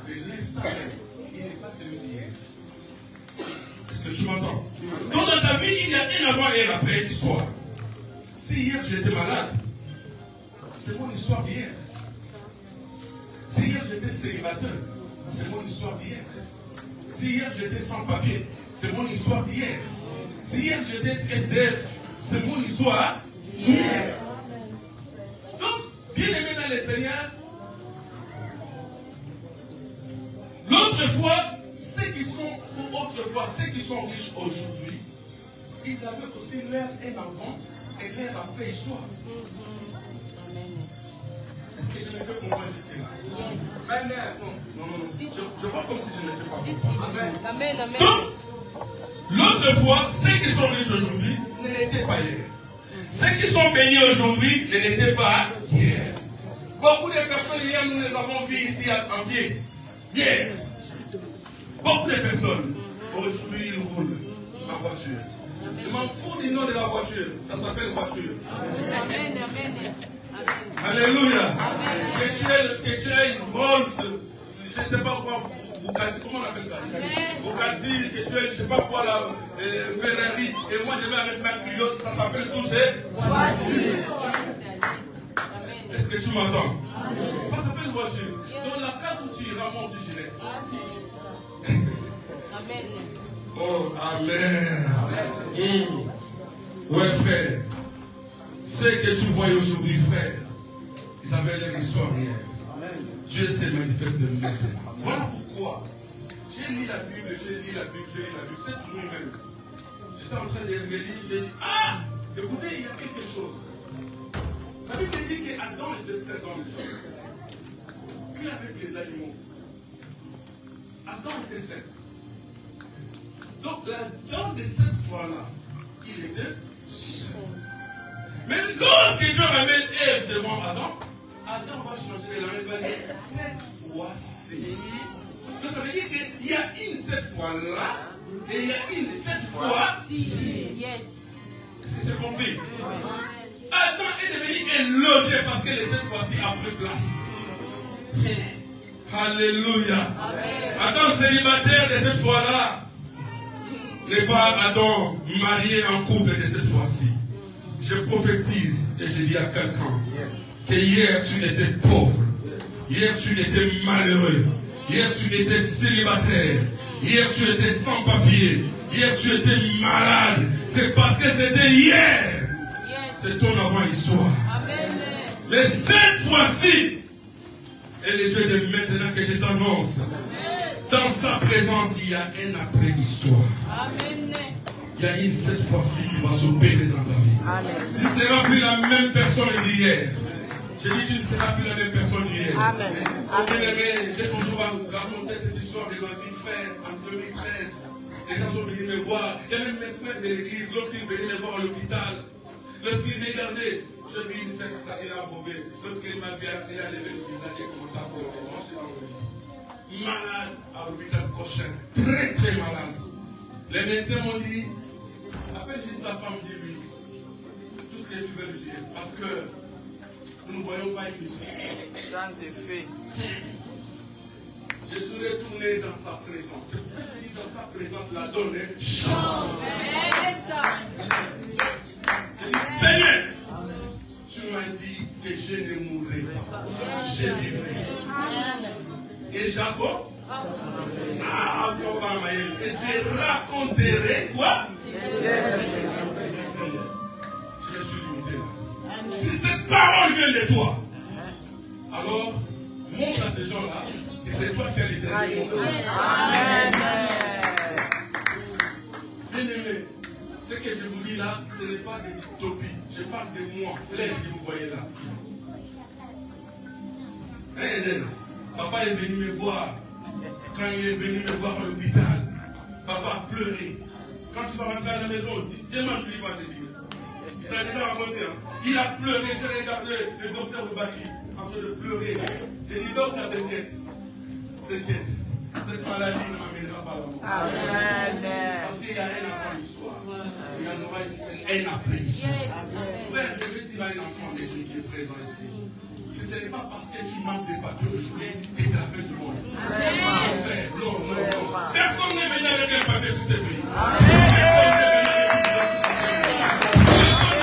de l'instant même, il n'est pas celui d'hier. Est-ce que tu m'entends? Donc dans ta vie, il y a un avant et un après histoire. Si hier j'étais malade, c'est mon histoire d'hier. Si hier j'étais célibataire, c'est mon histoire d'hier. Si hier j'étais sans papier, c'est mon histoire d'hier. Si hier j'étais SDF, c'est mon histoire d'hier. Donc, bien aimé dans le Seigneur, l'autre fois, ceux qui sont, ou autrefois, ceux qui sont riches aujourd'hui, ils avaient aussi leur un avant et leur après histoire. Est-ce que je me fais comprendre jusque-là? Non. Je vois comme si je ne me fais pas comprendre. Amen. Donc, l'autre fois, ceux qui sont riches aujourd'hui ne l'étaient pas hier. Ceux qui sont bénis aujourd'hui ne l'étaient pas hier. Beaucoup de personnes hier, nous les avons vues ici en pied. Hier. Beaucoup de personnes, aujourd'hui, ils roulent en voiture. Je m'en fous du nom de la voiture. Ça s'appelle voiture. Amen. Alléluia. Que tu aies une Rolls, je ne sais pas quoi, Bugatti, comment on appelle ça? Bugatti, que tu aies, je ne sais pas quoi, la Ferrari, et moi je vais avec ma Clio, ça s'appelle tous ces voitures. Est-ce que tu m'entends? Ça s'appelle voiture. Dans la place où tu iras, moi aussi je l'ai. Amen. Oh, amen. Ouais, frère. Ce que tu vois aujourd'hui, frère, ils avaient leur histoire hier. Dieu s'est manifesté de maintenant. Voilà pourquoi j'ai lu la Bible, C'est toujours même. J'étais en train de me lire, j'ai dit, ah, écoutez, il y a quelque chose. La Bible dit qu'Adam était seul dans les gens. Puis avec les animaux. Adam était seul. Donc, dans de cette fois-là, il était seul. Mais lorsque Dieu ramène Ève devant Adam, Adam va changer la règle. Il va dire cette fois-ci. Donc ça veut dire qu'il y a une cette fois-là et il y a une cette fois-ci. C'est compris. Adam est devenu un logé parce que les cette fois-ci a pris place. Alléluia. Adam célibataire de cette fois-là n'est pas Adam marié en couple de cette fois-ci. Je prophétise et je dis à quelqu'un que hier tu étais pauvre, hier tu étais malheureux, hier tu étais célibataire, hier tu étais sans papier, hier tu étais malade. C'est parce que c'était hier. c'est ton avant-histoire. Mais cette fois-ci, et le Dieu de maintenant que je t'annonce, dans sa présence, il y a un après-histoire. Il y a une cette fois-ci qui va s'opérer dans ta vie. Tu ne seras plus la même personne d'hier. Je dis, tu ne seras plus la même personne d'hier. J'ai toujours raconté cette histoire de notre vie frère en 2013. Les gens sont venus me voir. Il y a même mes frères de l'église, lorsqu'ils venaient me voir à l'hôpital, lorsqu'ils regardaient, je vis une scène, ça, il a mauvais. Lorsqu'il m'a vu, il a levé le visage et commencé à pleurer. Moi, je suis malade à l'hôpital prochain. Très, très malade. Les médecins m'ont dit, appelle juste la femme, dis-lui tout ce que tu veux lui dire. Parce que nous ne voyons pas une mission. Ça, c'est fait. Je suis retourné dans sa présence. C'est pour ça que je dis dans sa présence, la donne change. Je dis, Seigneur, tu m'as dit que je ne mourrai pas. Je vivrai. Et Jacob, et je raconterai quoi? Je suis limité là. Si cette parole vient de toi, alors montre à ces gens-là que c'est toi qui as l'éternité. Bien aimé, ce que je vous dis là, ce n'est pas des utopies. Je parle de moi, plein que vous voyez là. Papa est venu me voir. Quand il est venu me voir à l'hôpital, papa a pleuré. Quand tu vas rentrer à la maison, demande-lui, il va te dire. Il t'a déjà raconté. Hein? Il a pleuré, j'ai regardé le docteur Baki en train de pleurer. J'ai dit, docteur, t'inquiète. T'inquiète. Cette maladie ne m'amènera pas à la mort. Parce qu'il y a un avant-histoire. Il y a un après-histoire. Frère, je vais dire à un enfant de Dieu qui est présent ici. Ce n'est pas parce que tu manques de papier aujourd'hui que c'est la fin du monde. Non. Personne n'est venu avec un papier sur cette vie. Personne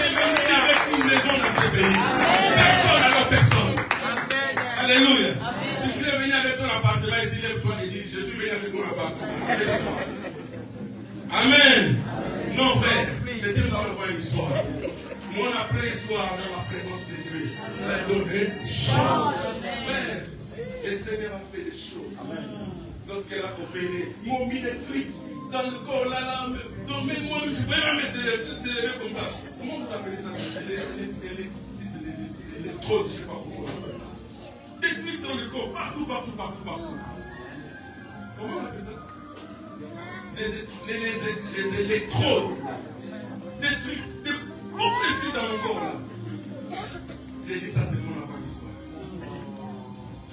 n'est venu avec une maison dans ce pays. Personne alors personne. Alléluia. Si tu es venu avec ton appartement ici, lève-toi et dis, je suis venu avec mon appartement. Amen. Non frère, c'est une bonne histoire. Mon après-histoire dans la présence de Dieu, la donné change. Le Seigneur a fait des choses. Lorsqu'elle a opéré, ils m'ont mis des trucs dans le corps, là. Donc, même moi, je ne peux pas me s'élever comme ça. Comment vous appelez ça? Les électrodes, je ne sais pas comment on appelle ça. Des trucs dans le corps, partout. Comment on appelle ça? Les électrodes. Des trucs, beaucoup de trucs dans mon corps, là. J'ai dit, ça, c'est mon avant-histoire.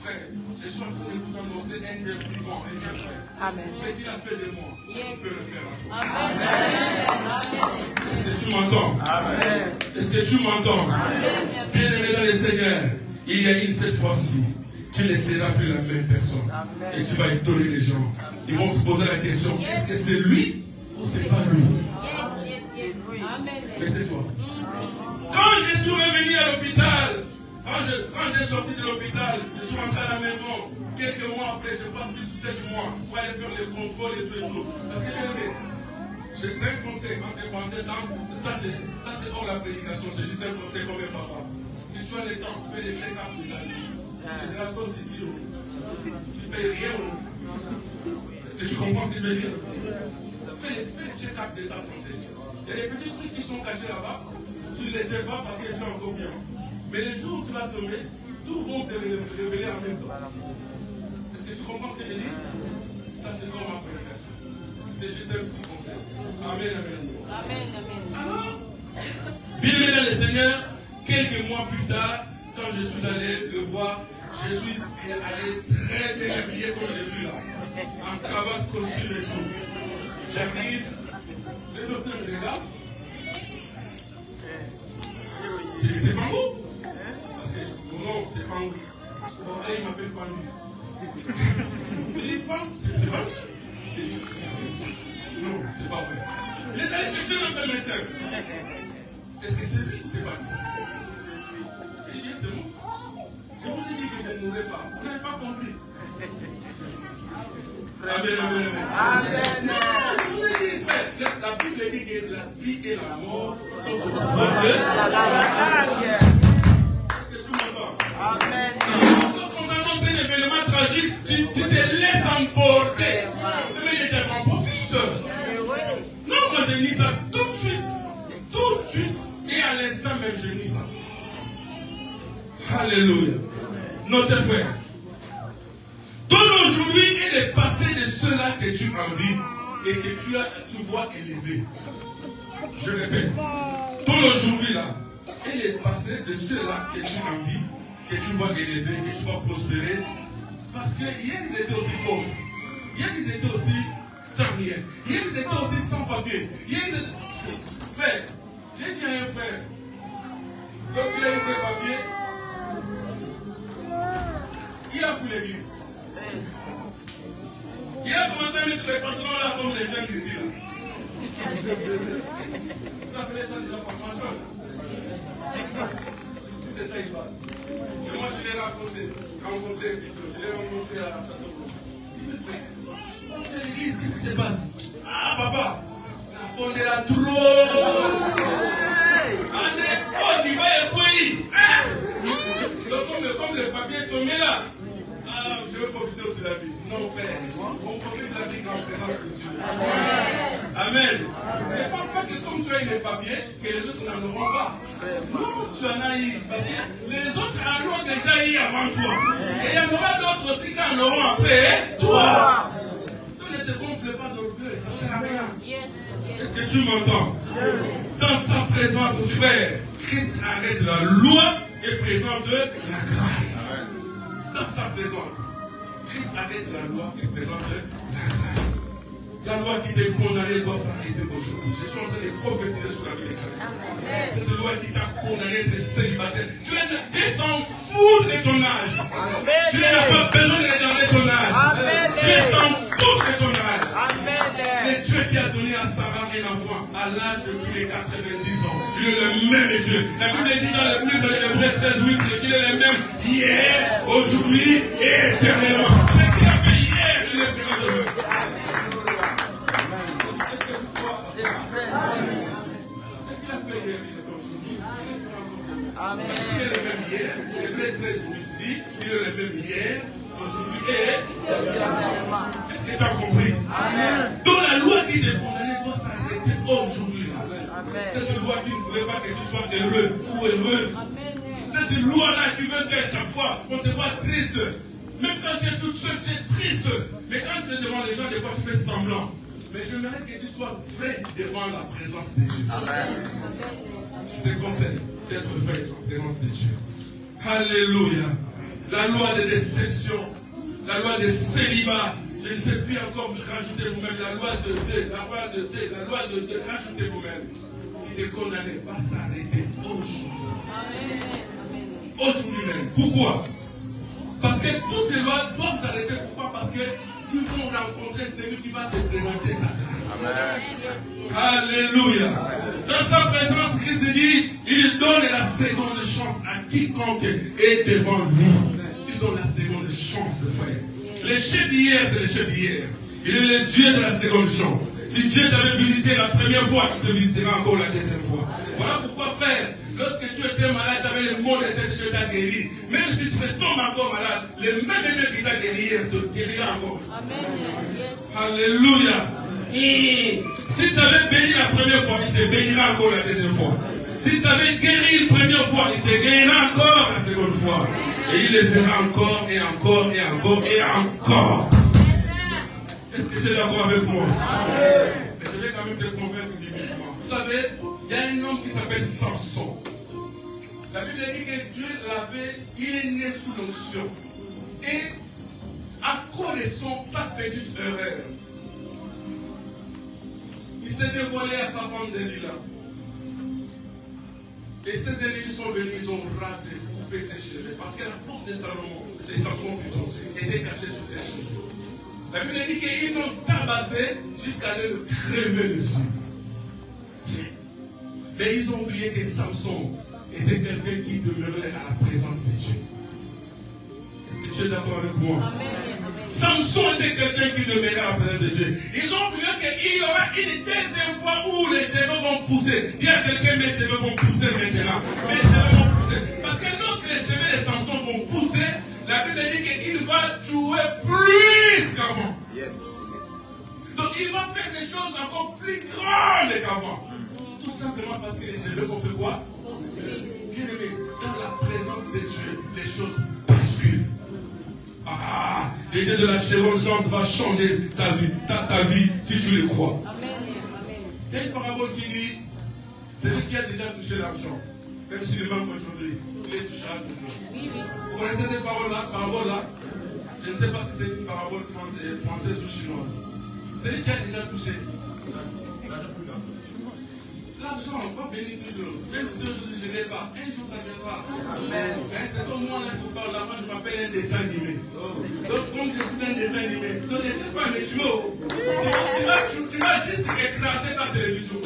Frère, je suis en train de vous annoncer un Dieu vivant, un Dieu frère. Amen. Ce qu'il a fait de moi, il peut le faire à toi. Amen. Est-ce que tu m'entends? Amen. Est-ce que tu m'entends? Bien-aimé dans le Seigneur, il y a une cette fois-ci, tu ne seras plus la même personne. Amen. Et tu vas étonner les gens. Ils vont se poser la question, est-ce que c'est lui ou c'est pas lui? C'est lui. Mais c'est toi. Quand je suis revenu à l'hôpital, quand j'ai sorti de l'hôpital, je suis rentré à la maison. Quelques mois après, je passe 6 ou 7 mois pour aller faire les contrôles et tout. Parce que j'ai un conseil, ça c'est hors la prédication, c'est juste un conseil comme un papa. Si tu as le temps, fais des check-up de ta vie. C'est de la cause ici. Tu ne payes rien. Est-ce que tu comprends ce que je veux dire? Fais des check-up de ta santé. Il y a des petits trucs qui sont cachés là-bas. Tu ne les sais pas parce que tu es encore bien. Mais le jour où tu vas tomber, tout vont se révéler en même temps. Est-ce que tu comprends ce que je dis? Ça, c'est comme ma prédication. C'était juste un petit conseil. Amen. Alors, bien-aimé dans le Seigneur, quelques mois plus tard, quand je suis allé le voir, je suis allé très bien habillé comme je suis là. En cravate, costume et tout. J'arrive, le docteur me regarde. C'est pas vous? Parce que non, c'est pas vous. Bon, là, il m'appelle pas lui. Il dit pas, c'est pas lui. Non, c'est pas vrai. Il est allé chercher un peu le médecin. Est-ce que c'est lui ou c'est pas lui? Il dit c'est moi. Je vous ai dit que je ne mourrai pas. Vous n'avez pas compris. Amen. Je vous ai dit, frère, la Bible dit que la vie vie et la mort sont au pouvoir de la langue. Est-ce que tu m'entends? Amen. Quand on annonce un événement tragique, tu te laisses emporter. Mais il est en profite. Non, moi je lis ça tout de suite. Tout de suite. Et à l'instant même, je lis ça. Alléluia. Notre frère. Ton aujourd'hui est le passé de ceux-là que tu envies et que tu vois élever. Je répète. Ton aujourd'hui là est le passé de ceux-là que tu envies, que tu vois élever, que tu vois prospérer. Parce que hier ils étaient aussi pauvres. Hier ils étaient aussi sans rien. Hier ils étaient aussi sans papier. Hier ils étaient... Frère, j'ai dit à un frère, lorsqu'il a eu ses papiers, il a pris l'église. Il a commencé à mettre les pantalons là comme les jeunes ici. Vous appelez ça de la formation. Si c'est ça, il passe. Et moi, je l'ai rencontré Vito, je l'ai rencontré à Château. Il me fait, c'est l'église, qu'est-ce qui se passe? Ah, papa, on est là trop. On est pas, il va y avoir. Comme le papier est tombé là. Ah, je vais profiter aussi de la vie. Non, frère. On profite de la vie en présence de Dieu. Amen. Ne pense pas que comme tu as eu les papiers, que les autres n'en auront pas. Non, tu en as eu. Parce que les autres en ont déjà eu avant toi. Et il y en aura d'autres aussi qui en auront après toi. Donc ne te gonfle pas d'orgueil, ça ne sert à rien. Est-ce que tu m'entends? Dans sa présence, frère, Christ arrête la loi et présente la grâce. Dans sa présence, Christ arrête la loi et présente la grâce. La loi qui t'est condamnée doit s'arrêter aujourd'hui. Je suis en train de prophétiser sur la vie des chrétiens. Cette loi qui t'a condamné d'être célibataire. Tu es en foudre de ton âge. Tu n'as pas besoin de regarder ton âge. Tu es en foudre de ton âge. Et Dieu qui a donné à Sarah un enfant à l'âge de plus de 90 ans. Il est le même Dieu. La Bible dit dans le livre de l'Hébreu 13:8 qu'il est le même hier, aujourd'hui et éternellement. Ce qu'il a fait hier, il est fait demain. Amen. Il est le même hier, Hébreu 13:8 dit, il est le même hier, aujourd'hui et éternellement. Est-ce que tu as compris? Amen. Donc la loi qui te condamnait doit s'arrêter aujourd'hui. Cette loi qui ne voulait pas que tu sois heureux ou heureuse. Cette loi-là qui veut qu'à chaque fois on te voit triste. Même quand tu es toute seule, tu es triste. Mais quand tu es devant les gens, des fois tu fais semblant. Mais j'aimerais que tu sois vrai devant la présence de Dieu. Amen. Je te conseille d'être vrai en présence de Dieu. Alléluia. La loi de déception, la loi de célibat. Je ne sais plus encore rajouter vous-même la loi de Dieu, la loi de Dieu, rajoutez vous-même. Qui est condamné va s'arrêter aujourd'hui. Aujourd'hui même. Pourquoi? Parce que toutes les lois doivent s'arrêter. Pourquoi? Parce que nous vont rencontrer celui qui va te présenter sa grâce. Amen. Alléluia. Dans sa présence, Christ dit, il donne la seconde chance à quiconque est devant lui. Il donne la seconde chance, frère. Le chef d'hier, c'est le chef d'hier. Il est le Dieu de la seconde chance. Si Dieu t'avait visité la première fois, il te visitera encore la deuxième fois. Voilà pourquoi, frère, lorsque tu étais malade, tu avais le mot de tête que Dieu t'a guéri. Même si tu tombes encore malade, le même Dieu qui t'a guéri hier te guérira encore. Amen. Alléluia. Si tu avais béni la première fois, il te bénira encore la deuxième fois. Si tu avais guéri la première fois, il te guérira encore la seconde fois. Et il le fera encore et encore et encore et encore. Est-ce que tu es d'accord avec moi? Mais je vais quand même te convaincre divinement. Vous savez, il y a un homme qui s'appelle Samson. La Bible dit que Dieu l'avait, il est né sous l'onction. Et à cause de sa petite erreur, il s'est dévoilé à sa femme Delilah. Et ses ennemis sont venus, ils ont rasé, coupé ses cheveux. Parce que la force de Samson plutôt, était cachée sous ses cheveux. La Bible dit qu'ils l'ont tabassé jusqu'à le crever dessus. Mais ils ont oublié que Samson était quelqu'un qui demeurait à la présence de Dieu. Est-ce que tu es d'accord avec moi? Amen. Samson était quelqu'un qui demeurait à la présence de Dieu. Ils ont oublié qu'il y aura une deuxième fois où les cheveux vont pousser. Dis à quelqu'un, mes cheveux vont pousser maintenant. Mes cheveux vont pousser. Parce que lorsque les cheveux de Samson vont pousser, la Bible dit qu'il va jouer plus qu'avant. Yes. Donc il va faire des choses encore plus grandes qu'avant. Tout simplement parce que les cheveux vont faire quoi? Bien aimé, dans la présence de Dieu, les choses basculent. Ah, l'idée de la seconde chance va changer ta vie si tu le crois. Amen. Il y a une parabole qui dit, celui qui a déjà touché l'argent, même s'il est manque aujourd'hui, il est touchera toujours. Oui, oui. Vous connaissez cette parabole-là? Je ne sais pas si c'est une parabole française ou chinoise. Celui qui a déjà touché l'argent va venir toujours. Même si aujourd'hui je ne l'ai pas, un jour ça viendra. Amen. C'est comme moi là qui parle là, moi je m'appelle un dessin animé. Donc comme je suis un dessin animé, donc je ne sais pas mais tu vas juste écraser ta télévision.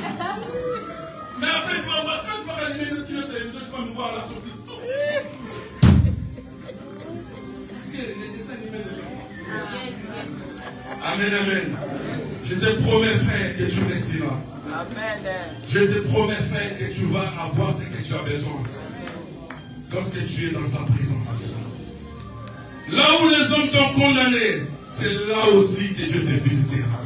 Mais après tu vas voir, quand tu vas allumer notre télévision, tu vas me voir la sortie. Parce que les dessins animés de Amen, amen. Je te promets, frère, que tu réussiras. Amen. Je te promets, frère, que tu vas avoir ce que tu as besoin. Lorsque tu es dans sa présence. Là où les hommes t'ont condamné, c'est là aussi que Dieu te visitera.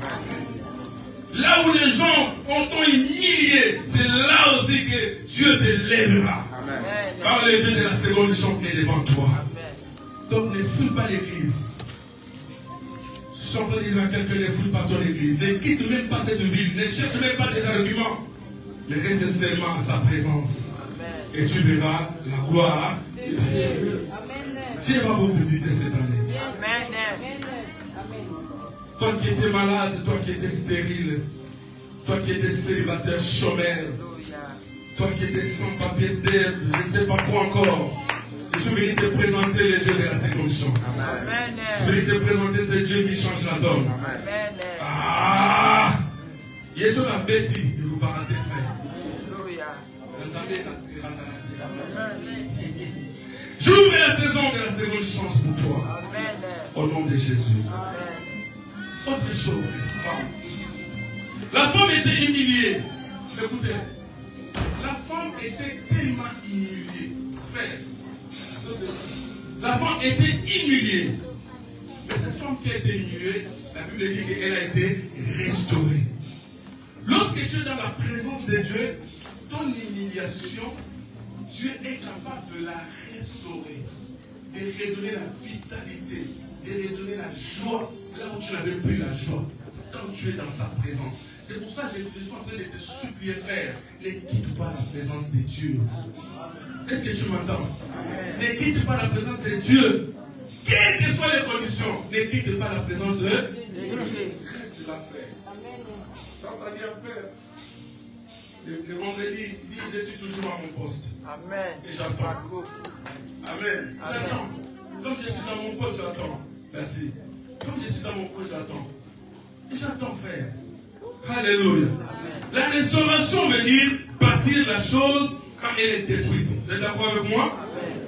Là où les gens t'ont humilié, c'est là aussi que Dieu te lèvera. Car le Dieu de la seconde chance est devant toi. Donc ne fouille pas l'église. Je suis en train de dire à quelqu'un, ne fouille pas ton église. Ne quitte même pas cette ville. Ne cherche même pas des arguments. Mais reste seulement à sa présence. Et tu verras la gloire de Dieu. Dieu va vous visiter cette année. Amen. Toi qui étais malade, toi qui étais stérile, toi qui étais célibataire, chômeur, toi qui étais sans papier, SDF, je ne sais pas quoi encore. Je suis venu te présenter le Dieu de la seconde chance. Je suis venu te présenter ce Dieu qui change la donne. Ah! Yesu a béni, il vous parle des frères. J'ouvre la saison de la seconde chance pour toi. Au nom de Jésus. Autre chose, la femme était humiliée. Écoutez, la femme était tellement humiliée. Frère, la femme était humiliée. Mais cette femme qui a été humiliée, la Bible dit qu'elle a été restaurée. Lorsque tu es dans la présence de Dieu, ton humiliation, Dieu est capable de la restaurer, de redonner la vitalité, de redonner la joie, là où tu n'avais plus la joie, quand tu es dans sa présence. C'est pour ça que je suis en train de te supplier, frère, ne quitte pas la présence de Dieu. Est-ce que tu m'entends? Ne quitte pas la présence de Dieu. Quelles que soient les conditions, ne quitte pas la présence de Dieu. Reste là, frère. Ça va dire, frère. Le vendredi, il dit, je suis toujours à mon poste. Amen. Et j'attends. Amen. J'attends. Comme je suis dans mon poste, j'attends. Merci. Comme je suis dans mon poste, j'attends. Et j'attends, frère. Alléluia. La restauration veut dire bâtir la chose quand elle est détruite. Vous êtes d'accord avec moi?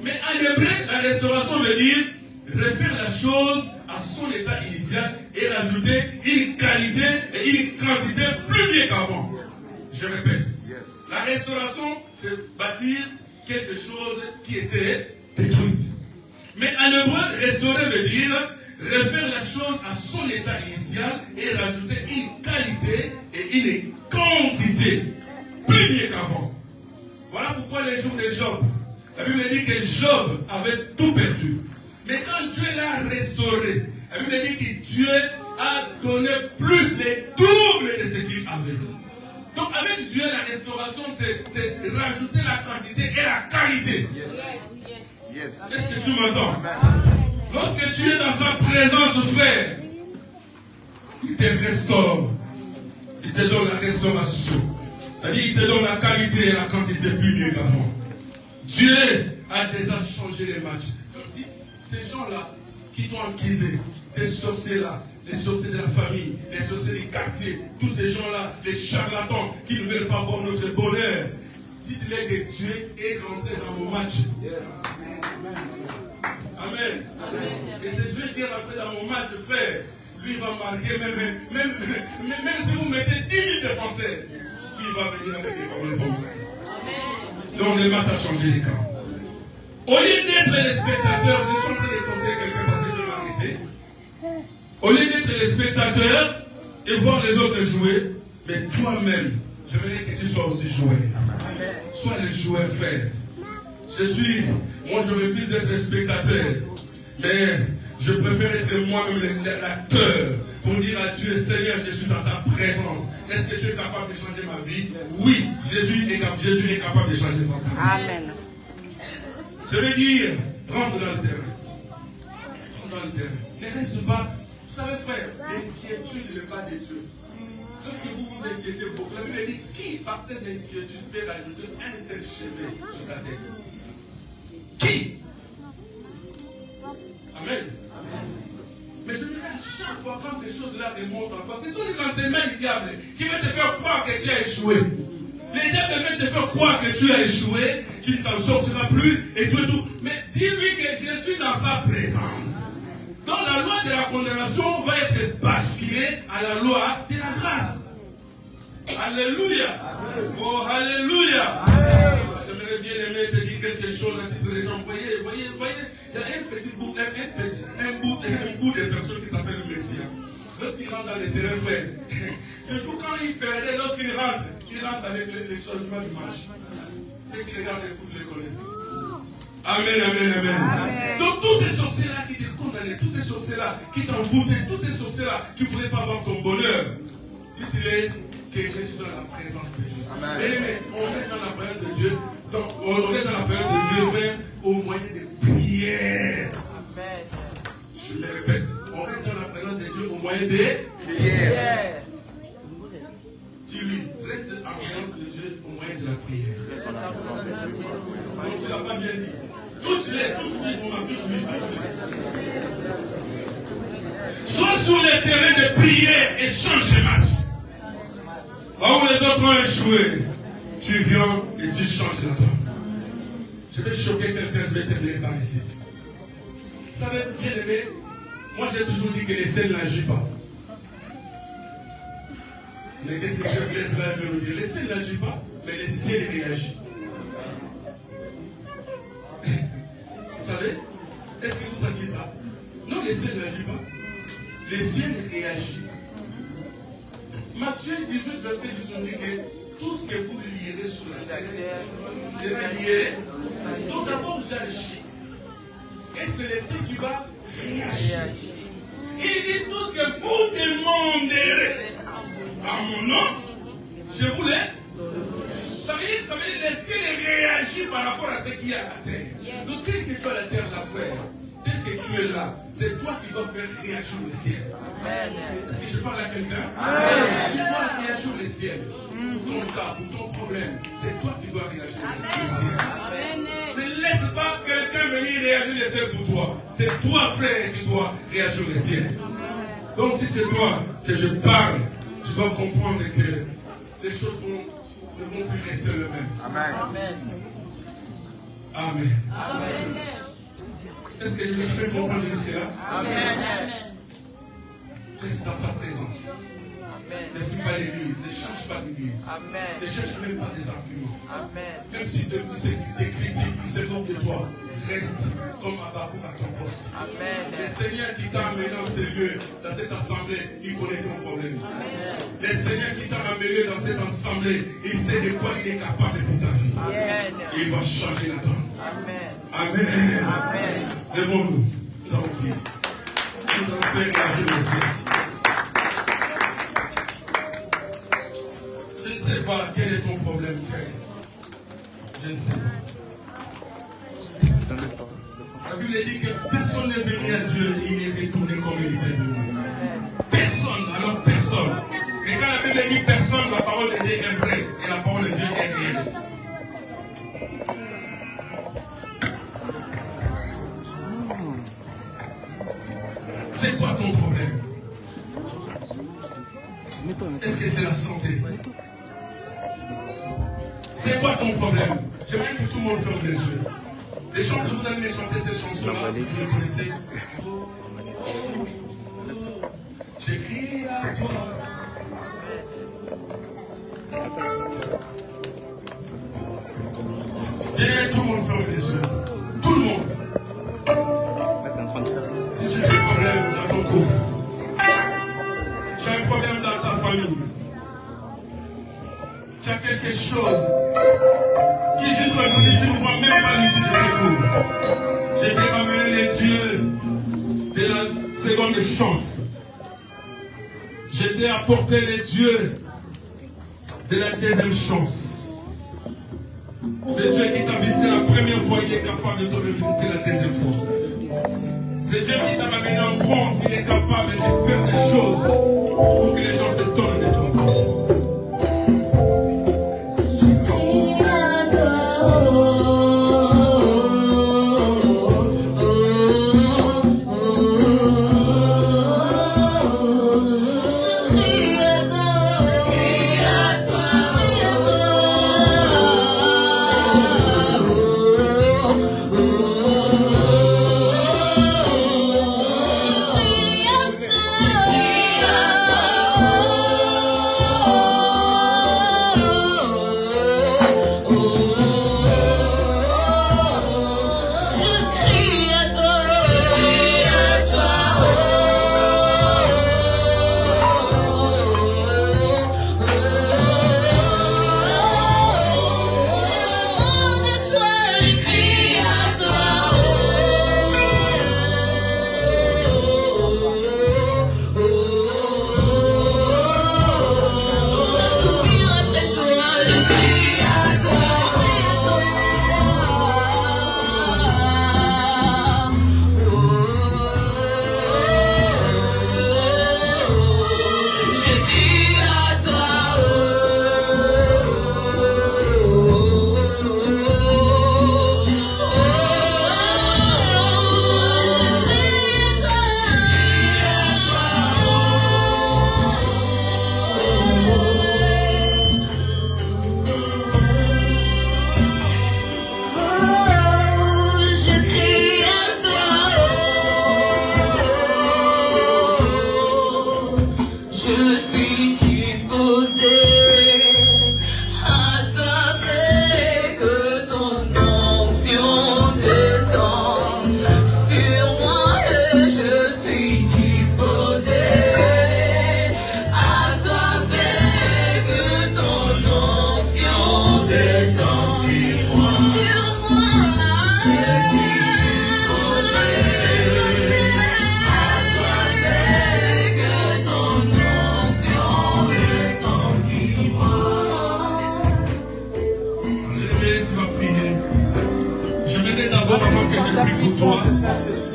Mais en hébreu, la restauration veut dire refaire la chose à son état initial et rajouter une qualité et une quantité plus bien qu'avant. Je répète. La restauration, c'est bâtir quelque chose qui était détruite. Mais en hébreu, restaurer veut dire refaire la chose à son état initial et rajouter une qualité et une quantité plus bien qu'avant. Voilà pourquoi les jours de Job, la Bible dit que Job avait tout perdu. Mais quand Dieu l'a restauré, la Bible dit que Dieu a donné plus de double de ce qu'il avait. Donc avec Dieu, la restauration, c'est rajouter la quantité et la qualité. Est-ce que tu m'entends? Lorsque tu es dans sa présence, frère, il te restaure. Il te donne la restauration. C'est-à-dire qu'il te donne la qualité et la quantité plus mieux qu'avant. Dieu a déjà changé les matchs. Ces gens-là qui t'ont accusé, les sorciers-là, les sorciers de la famille, les sorciers du quartier, tous ces gens-là, les charlatans qui ne veulent pas voir notre bonheur, dites-les que Dieu est rentré dans mon match. Amen. Et c'est Dieu qui est rentré dans mon match, frère. Lui va marquer, même si vous mettez 10 défenseur qui va venir avec les problèmes. Donc le match a changé les camps. Au lieu d'être les spectateurs, je suis en train de conseiller quelqu'un parce que je vais m'arrêter. Au lieu d'être les spectateurs et voir les autres jouer, mais toi-même, j'aimerais que tu sois aussi joueur. Sois le joueur frère. Moi je refuse d'être spectateur, mais je préfère être moi-même l'acteur pour dire à Dieu, Seigneur, je suis dans ta présence. Est-ce que tu es capable de changer ma vie? Oui, Jésus est capable de changer son temps. Amen. Je veux dire, rentre dans le terrain. Rentre dans le terrain. Ne reste pas. Vous savez, frère, l'inquiétude n'est pas de Dieu. Lorsque vous vous inquiétez beaucoup, la Bible dit qui, par cette inquiétude, peut rajouter un seul cheveu sur sa tête? Qui? Amen. Mais je me dis à chaque fois quand ces choses-là remontent en toi, ce sont les enseignements du diable qui veulent te faire croire que tu as échoué. Les diables veulent te faire croire que tu as échoué, tu ne t'en sortiras plus et tout. Mais dis-lui que je suis dans sa présence. Donc la loi de la condamnation va être basculée à la loi de la grâce. Alléluia. Oh, alléluia. J'aimerais bien aimer te dire quelque chose à titre de gens. Voyez, il y a un bout de personnes qui s'appellent le Messie. Lorsqu'il rentre dans les terrains frères, surtout quand il perdait, lorsqu'il rentre avec les changements du match. Ceux qui regardent les foot les connaissent. Amen, amen, amen, amen. Donc tous ces sorciers-là qui te condamnaient, tous ces sorciers-là qui t'envoûtaient, tous ces sorciers-là qui ne voulaient pas avoir ton bonheur, dites-les que je suis dans la présence de Dieu. Mais on reste dans la présence de Dieu. Donc, on reste dans la présence de Dieu, frère, au moyen de prières. Amen. Je le répète, on reste dans la présence de Dieu au moyen des prières. Dis-lui, reste en présence de Dieu au moyen de la prière. Donc tu ne l'as pas bien dit. Touche-les, touche-lui. Sois sur le terrain de prière et change les matchs. Là où les autres ont échoué, tu viens et tu changes la donne. Je vais choquer quelqu'un, je vais terminer par ici. Vous savez, bien aimé, moi j'ai toujours dit que les ciels n'agissent pas. Mais qu'est-ce que je laisse là, je vais vous dire? Les ciels n'agissent pas, mais les ciels réagissent. Vous savez? Est-ce que vous saviez ça? Non, les ciels n'agissent pas. Les ciels réagissent. Matthieu 18, verset 18, on dit que tout ce que vous lierez sur la terre sera lié. Donc d'abord j'agis. Et c'est le ciel qui va réagir. Il dit tout ce que vous demanderez à mon nom, je vous l'ai. Ça veut dire le ciel réagit par rapport à ce qu'il y a à la terre. Donc tel que tu as la terre là, frère, tel que tu es là, c'est toi qui dois faire réagir le ciel. Est-ce que je parle à quelqu'un? Tu dois réagir le ciel. Pour ton cas, pour ton problème, c'est toi qui dois réagir le ciel. Ne laisse pas quelqu'un venir réagir le ciel pour toi. C'est toi, frère, qui dois réagir le ciel. Donc si c'est toi que je parle, tu dois comprendre que les choses ne vont plus rester les mêmes. Amen. Amen. Amen. Est-ce que je me suis fait comprendre jusque-là? Amen. Reste dans sa présence. Amen. Ne fuis pas l'église, ne change pas l'église. Amen. Ne cherche même pas des arguments. Amen. Même si te critiques, qui se moquent de toi, reste comme Habakkuk à ton poste. Amen. Le Seigneur qui t'a amené dans ce lieu, dans cette assemblée, il connaît ton problème. Amen. Le Seigneur qui t'a amené dans cette assemblée, il sait de quoi il est capable pour ta vie. Amen. Il va changer la donne. Amen. Amen. Amen. Levons-nous. Nous allons prier. Nous allons faire réagir le ciel. Je ne sais pas quel est ton problème, frère. Je ne sais pas. La Bible dit que personne n'est venu à Dieu, il est retourné comme il était venu. Personne, alors personne. Et quand la Bible dit personne, la parole de Dieu est vraie et la parole de Dieu est réelle. C'est quoi ton problème? Est-ce que c'est la santé? C'est quoi ton problème? J'aimerais que tout le monde ferme les yeux. Les chants que vous allez me chanter, ces chansons-là, si vous les connaissez. J'écris à toi. Et tout le monde ferme les yeux. Tout le monde. Si tu as des problèmes dans ton couple, tu as un problème dans ta famille, tu as quelque chose qui jusqu'à aujourd'hui tu ne vois même pas l'issue de secours. Je t'ai ramené les dieux de la seconde chance. Je t'ai apporté les dieux de la deuxième chance. C'est Dieu qui t'a visité la première fois, il est capable de te revisiter la deuxième fois. C'est Dieu qui t'a ramené en France, il est capable de faire des choses pour que les gens s'étonnent de toi.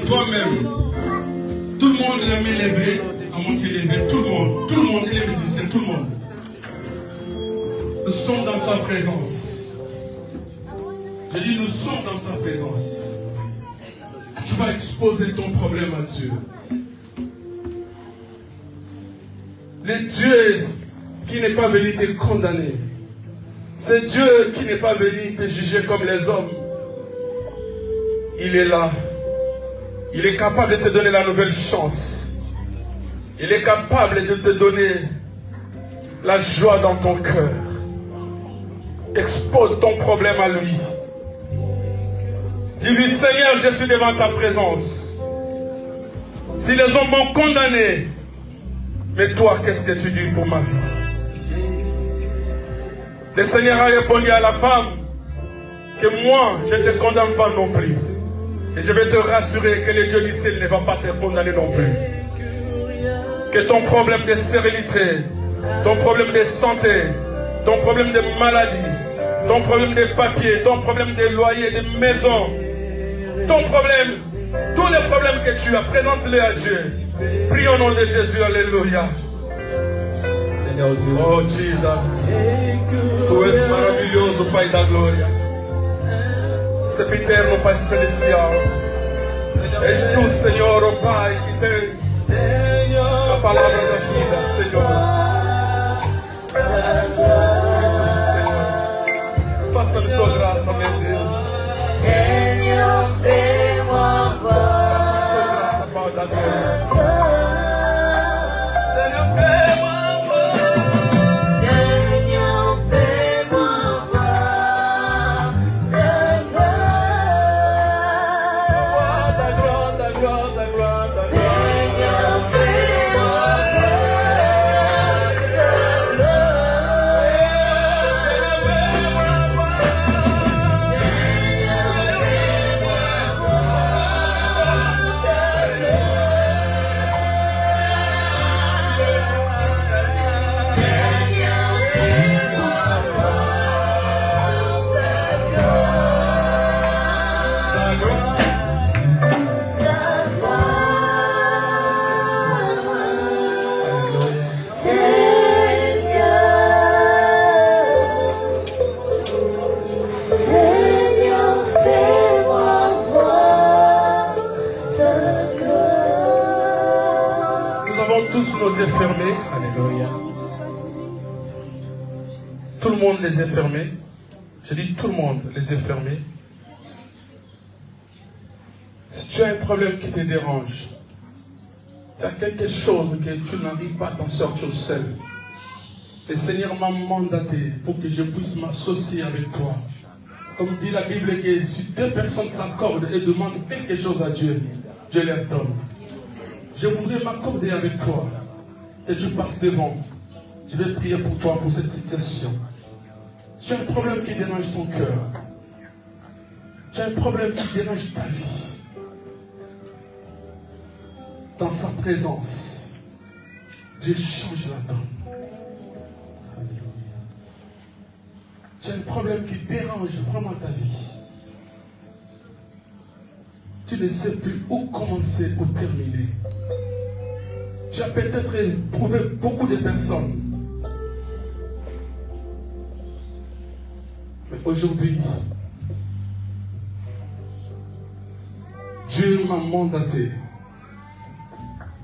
Toi-même, tout le monde, les mains levées, à moitié levées, tout le monde, et les musiciens, tout le monde. Nous sommes dans sa présence. Je dis, nous sommes dans sa présence. Tu vas exposer ton problème à Dieu. Le Dieu qui n'est pas venu te condamner. C'est Dieu qui n'est pas venu te juger comme les hommes. Il est là. Il est capable de te donner la nouvelle chance. Il est capable de te donner la joie dans ton cœur. Expose ton problème à lui. Dis-lui, Seigneur, je suis devant ta présence. Si les hommes m'ont condamné, mais toi, qu'est-ce que tu dis pour ma vie? Le Seigneur a répondu à la femme que moi, je ne te condamne pas non plus. Et je vais te rassurer que le Dieu du ciel ne va pas te condamner non plus. Que ton problème de stérilité, ton problème de santé, ton problème de maladie, ton problème de papier, ton problème de loyer, de maison, ton problème, tous les problèmes que tu as, présente-les à Dieu. Prie au nom de Jésus, alléluia. Seigneur Dieu. Oh Jesus, tu és maravilhoso, Pai da glória. Sempiterno, Pai celestial. És tu, Senhor, oh Pai, que tem a palavra da vida, Senhor. Senhor, faça-me sua graça, meu Deus. Senhor, teu amor. Faça-me sua graça, Pai da glória. Senhor, yeux fermés. Alléluia. Tout le monde les yeux fermés. Je dis tout le monde les yeux fermés. Si tu as un problème qui te dérange, tu as quelque chose que tu n'arrives pas à t'en sortir seul, le Seigneur m'a mandaté pour que je puisse m'associer avec toi. Comme dit la Bible, que si deux personnes s'accordent et demandent quelque chose à Dieu, Dieu leur donne. Je voudrais m'accorder avec toi et je passe devant. Je vais prier pour toi pour cette situation. Si tu as un problème qui dérange ton cœur, tu as un problème qui dérange ta vie, dans sa présence, Dieu change la donne. Tu as un problème qui dérange vraiment ta vie. Tu ne sais plus où commencer ou terminer. Tu as peut-être éprouvé beaucoup de personnes. Mais aujourd'hui, Dieu m'a mandaté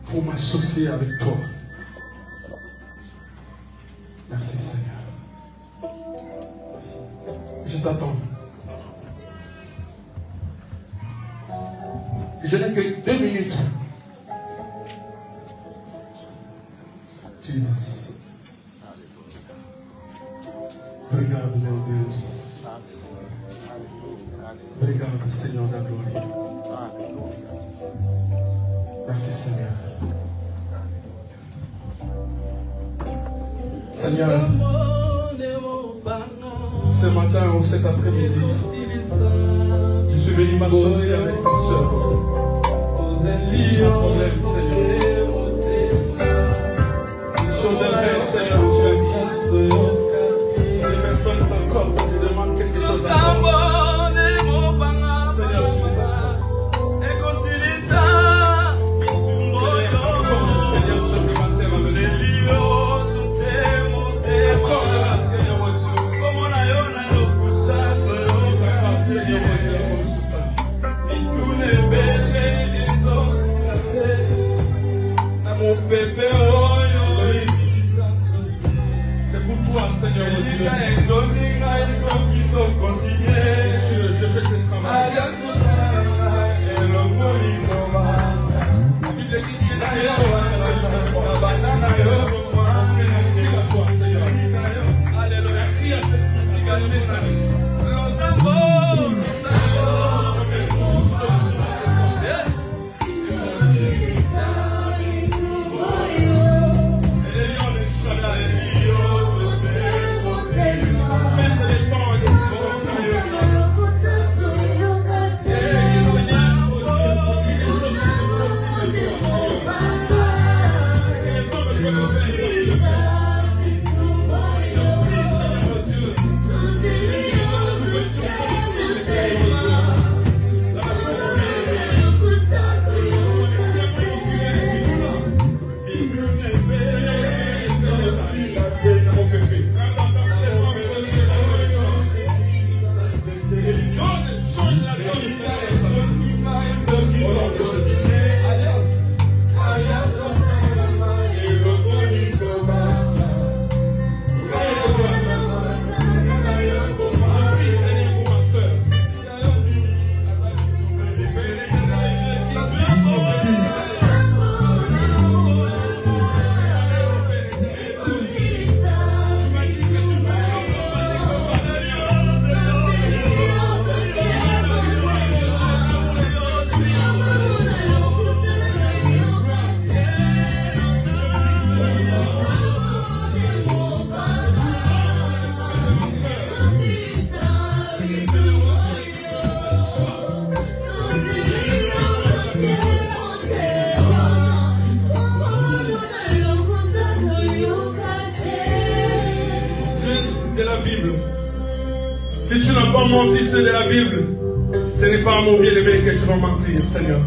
pour m'associer avec toi. Merci Seigneur. Je t'attends. Je n'ai que 2 minutes. Jesus. Obrigado, meu Deus. Obrigado, Senhor da glória. Merci, Seigneur. Seigneur, ce matin ou cet après-midi, je suis venu m'associer avec ma soeur. Sans problème, Seigneur. Chose de vrai, Seigneur, tu as dit. Les personnes s'accordent et te demandent quelque chose à toi. Seigneur, je les accorde. Seigneur, je peux passer ma maison. Accorde-la, Seigneur, mon Dieu. Seigneur, mon Dieu, comme sur sa vie. Mon bébé, c'est pour toi, Seigneur, mon Dieu. Je fais ce travail. La Bible dit qu'il est là. Alléluia. Crie à cette petite Si tu n'as pas menti sur de la Bible, ce n'est pas à mon bien-aimé que tu vas mentir, Seigneur.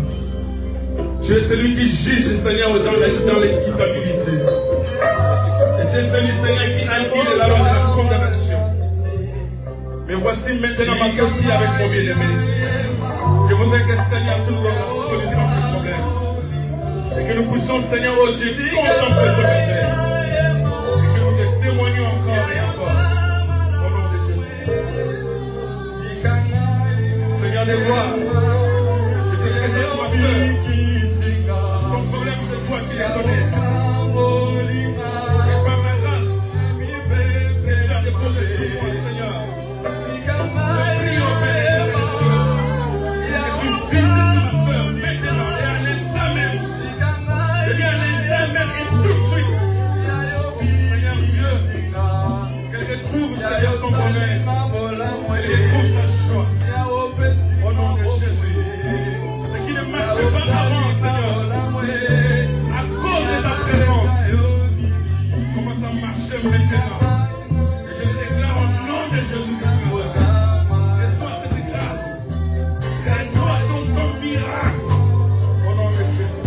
Tu es celui qui juge, Seigneur, dans l'équitabilité. Et tu es celui, Seigneur, qui annule la loi de la condamnation. Mais voici maintenant m'associer avec mon bien-aimé. Je voudrais que, Seigneur, tu nous donnes la solution à ce problème. Et que nous puissions, Seigneur, oh Dieu, contempler ton éternel. Et que nous te témoignions encore et encore. Au nom de Jésus. Seigneur des gloires, je te présente ma soeur. Son problème, c'est toi qui les connais. Et par la grâce, tu as déposé sur moi, Seigneur. Je prie au Père que tu visites ma soeur maintenant et à l'instant même. Je viens à l'instant même et tout de suite. Seigneur Dieu, qu'elle retrouve, Seigneur, son bonheur. Qu'elle retrouve sa joie. Au nom de Jésus. Ce qui ne marche pas avant, Seigneur, à cause de ta présence, commence à marcher maintenant. Et je le déclare au nom de Jésus-Christ. Reçois cette grâce. Reçois ton miracle. Au nom de Jésus.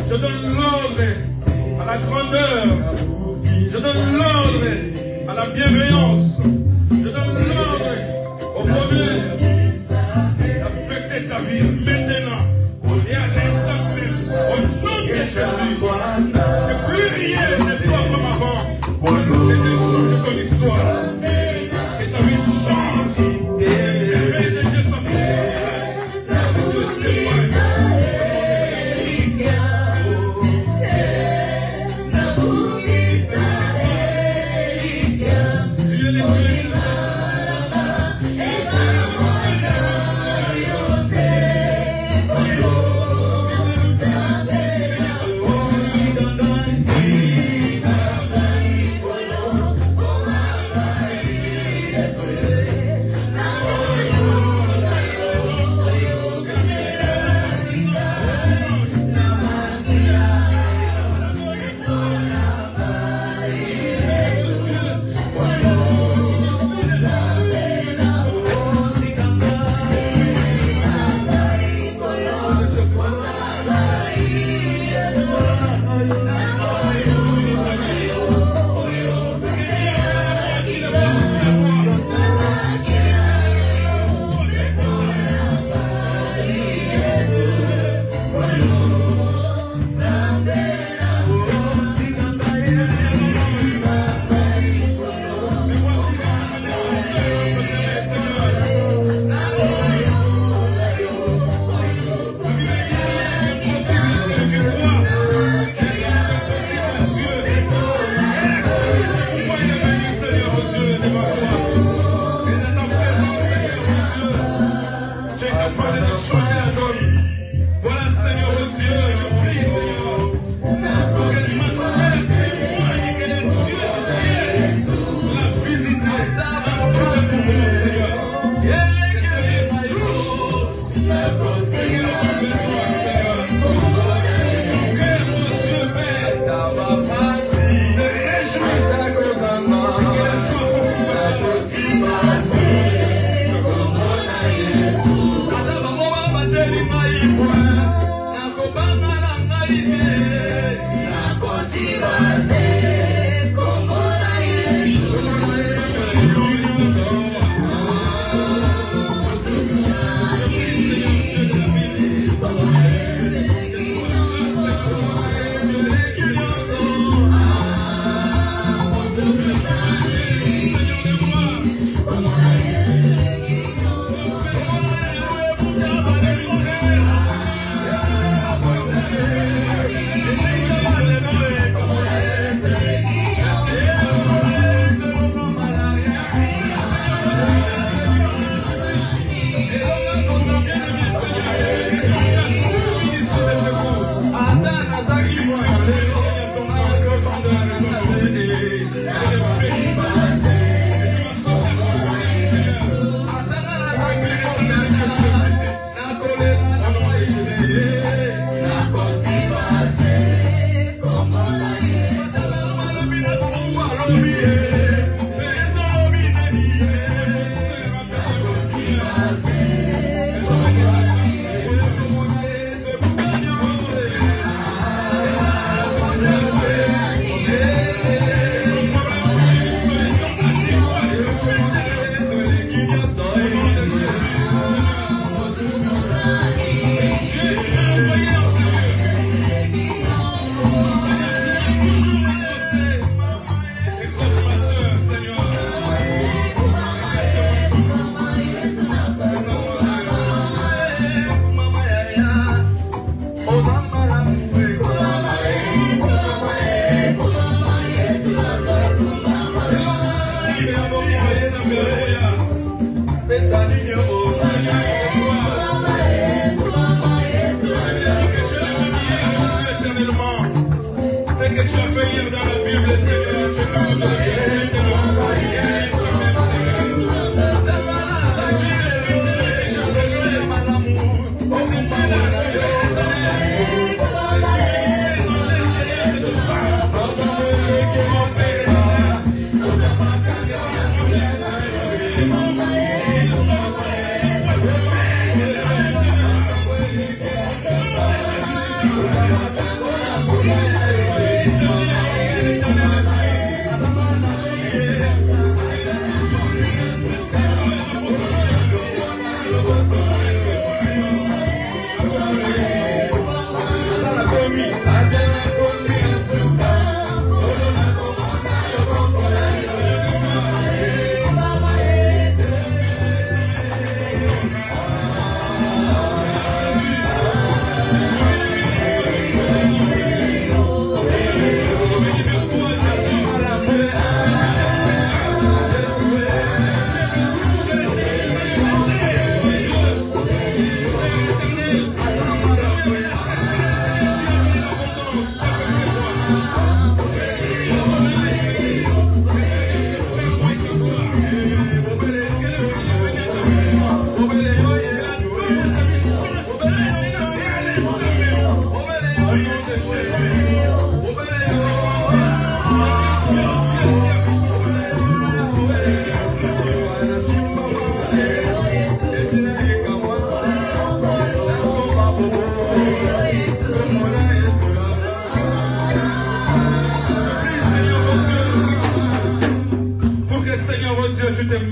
Je donne l'ordre à la grandeur. Je donne l'ordre à la bienveillance. Je donne l'ordre au bonheur d'affecter ta vie maintenant et à l'instant même. Au nom de Jésus, que plus rien ne soit comme avant. Et de changer ton histoire. Que ta vie change. Et que de Dieu soit Dieu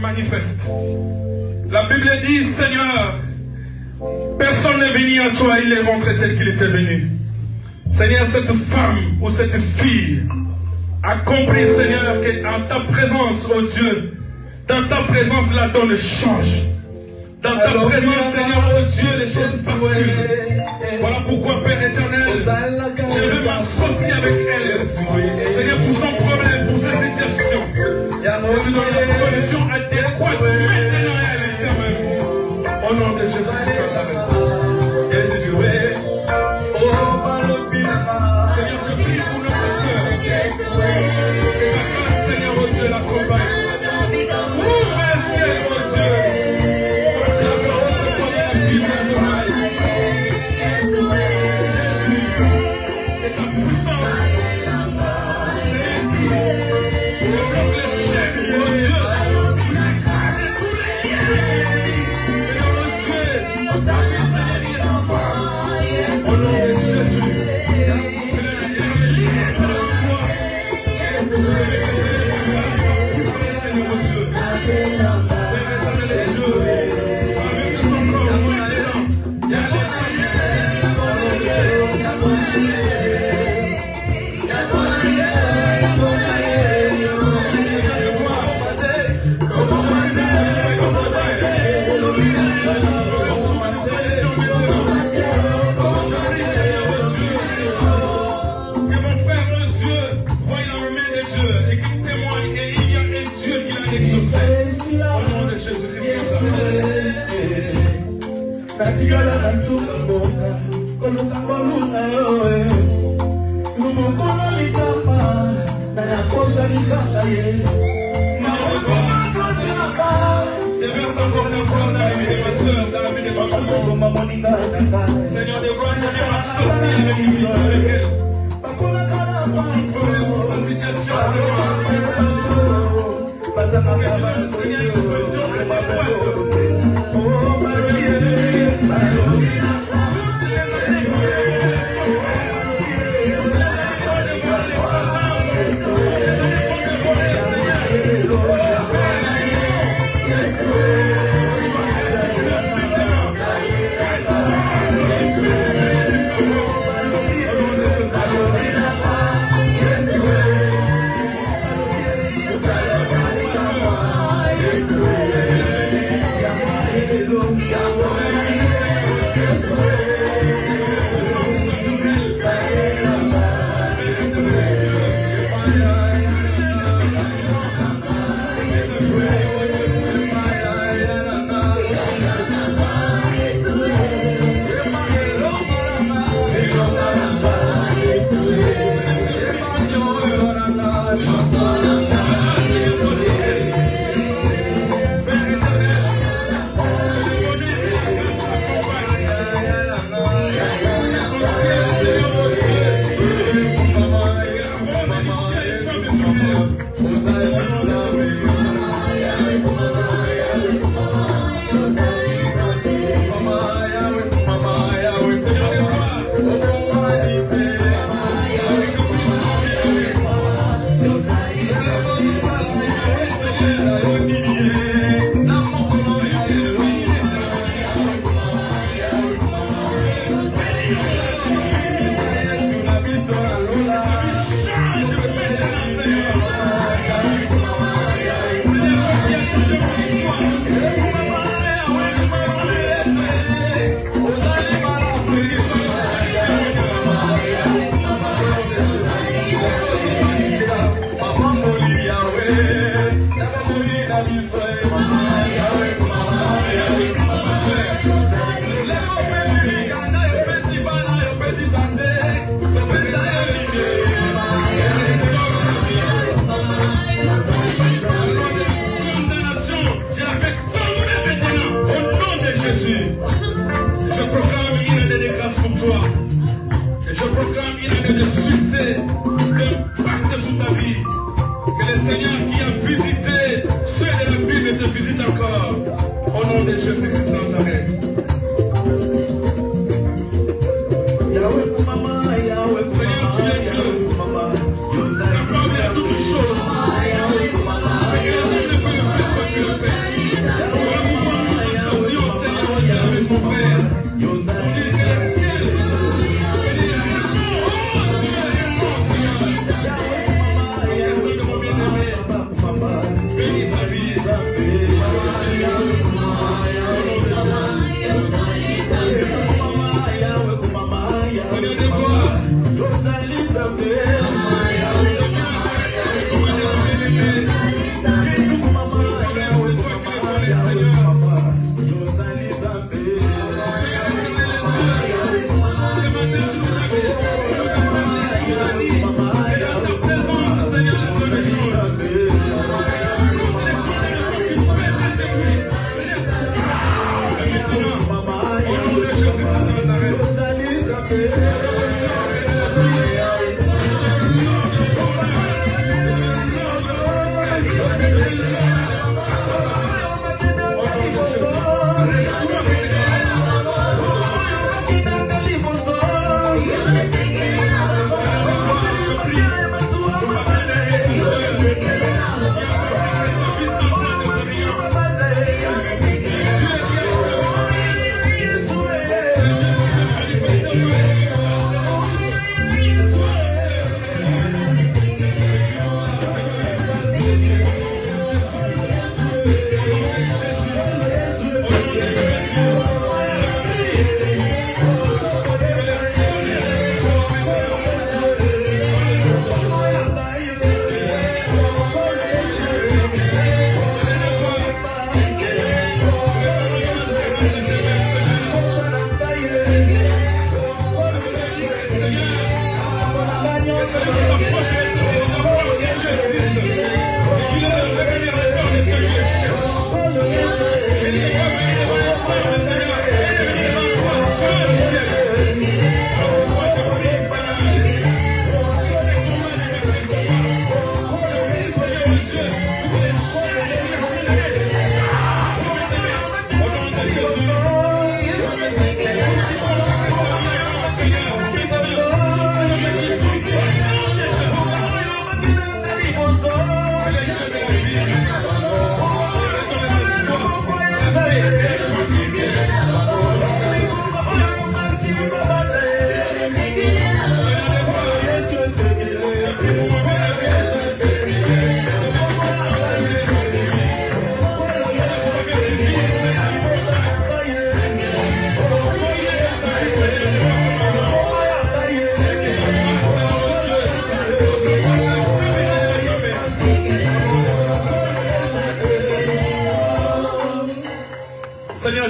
manifeste. La Bible dit, Seigneur, personne n'est venu à toi, il est rentré tel qu'il était venu. Seigneur, cette femme ou cette fille a compris, Seigneur, qu'en ta présence, oh Dieu, dans ta présence, la donne change. Dans ta présence, Seigneur, oh Dieu, les choses basculent. Voilà pourquoi, Père éternel, je veux m'associer avec elle. Seigneur, pour son problème, pour sa situation. Je lui donne la solution adéquate maintenant à elle, Seigneur. Au nom de Jésus. Seigneur, je prie pour notre soeur. Seigneur, oh Dieu, l'accompagne. Ouvre le ciel, oh Dieu. Seigneur, de gloire, je viens m'associer avec lui, avec elle.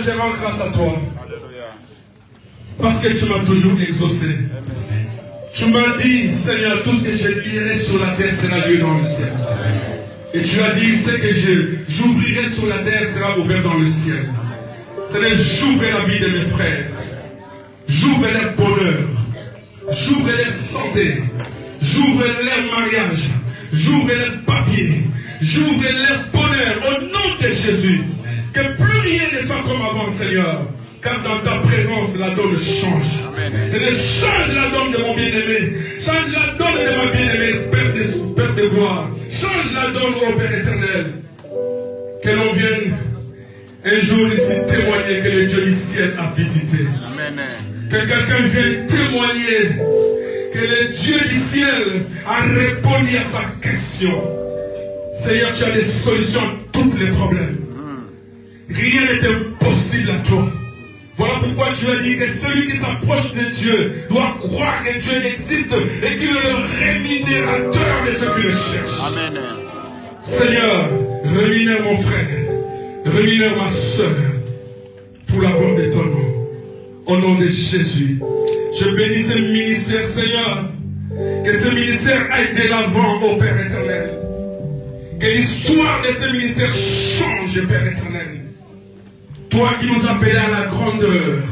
je rends grâce à toi. Alléluia. Parce que tu m'as toujours exaucé. Tu m'as dit, Seigneur, tout ce que je lirai sur la terre sera lieu dans le ciel. Et tu as dit, ce que j'ouvrirai sur la terre sera ouvert dans le ciel. Seigneur, j'ouvre la vie de mes frères. J'ouvre leur bonheur. J'ouvre leur santé. J'ouvre leur mariage. J'ouvre leurs papiers. J'ouvre leur bonheur au nom de Jésus. Que plus rien ne soit comme avant, Seigneur. Car dans ta présence, la donne change. Seigneur, change la donne de mon bien-aimé. Change la donne de ma bien-aimée, Père de gloire. Change la donne, ô Père éternel. Que l'on vienne un jour ici témoigner que le Dieu du ciel a visité. Amen. Que quelqu'un vienne témoigner que le Dieu du ciel a répondu à sa question. Seigneur, tu as des solutions à tous les problèmes. Rien n'est impossible à toi. Voilà pourquoi tu as dit que celui qui s'approche de Dieu doit croire que Dieu existe et qu'il est le rémunérateur de ceux qui le cherchent. Amen. Seigneur, rémunère mon frère, rémunère ma soeur pour la gloire de ton nom. Au nom de Jésus, je bénis ce ministère, Seigneur. Que ce ministère aille de l'avant, ô Père éternel. Que l'histoire de ce ministère change, Père éternel. Toi qui nous appelles à la grandeur,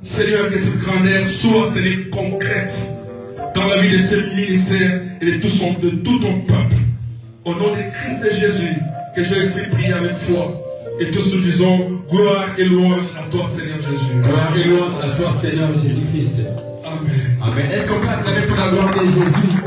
Seigneur, que cette grandeur soit, Seigneur, concrète dans la vie de ce ministère et de tout ton peuple. Au nom de Christ de Jésus, que je laisse prier avec foi. Et tous nous disons gloire et louange à toi, Seigneur Jésus. Gloire et louange à toi, Seigneur Jésus-Christ. Amen. Amen. Est-ce qu'on peut acclamer pour la gloire de Jésus?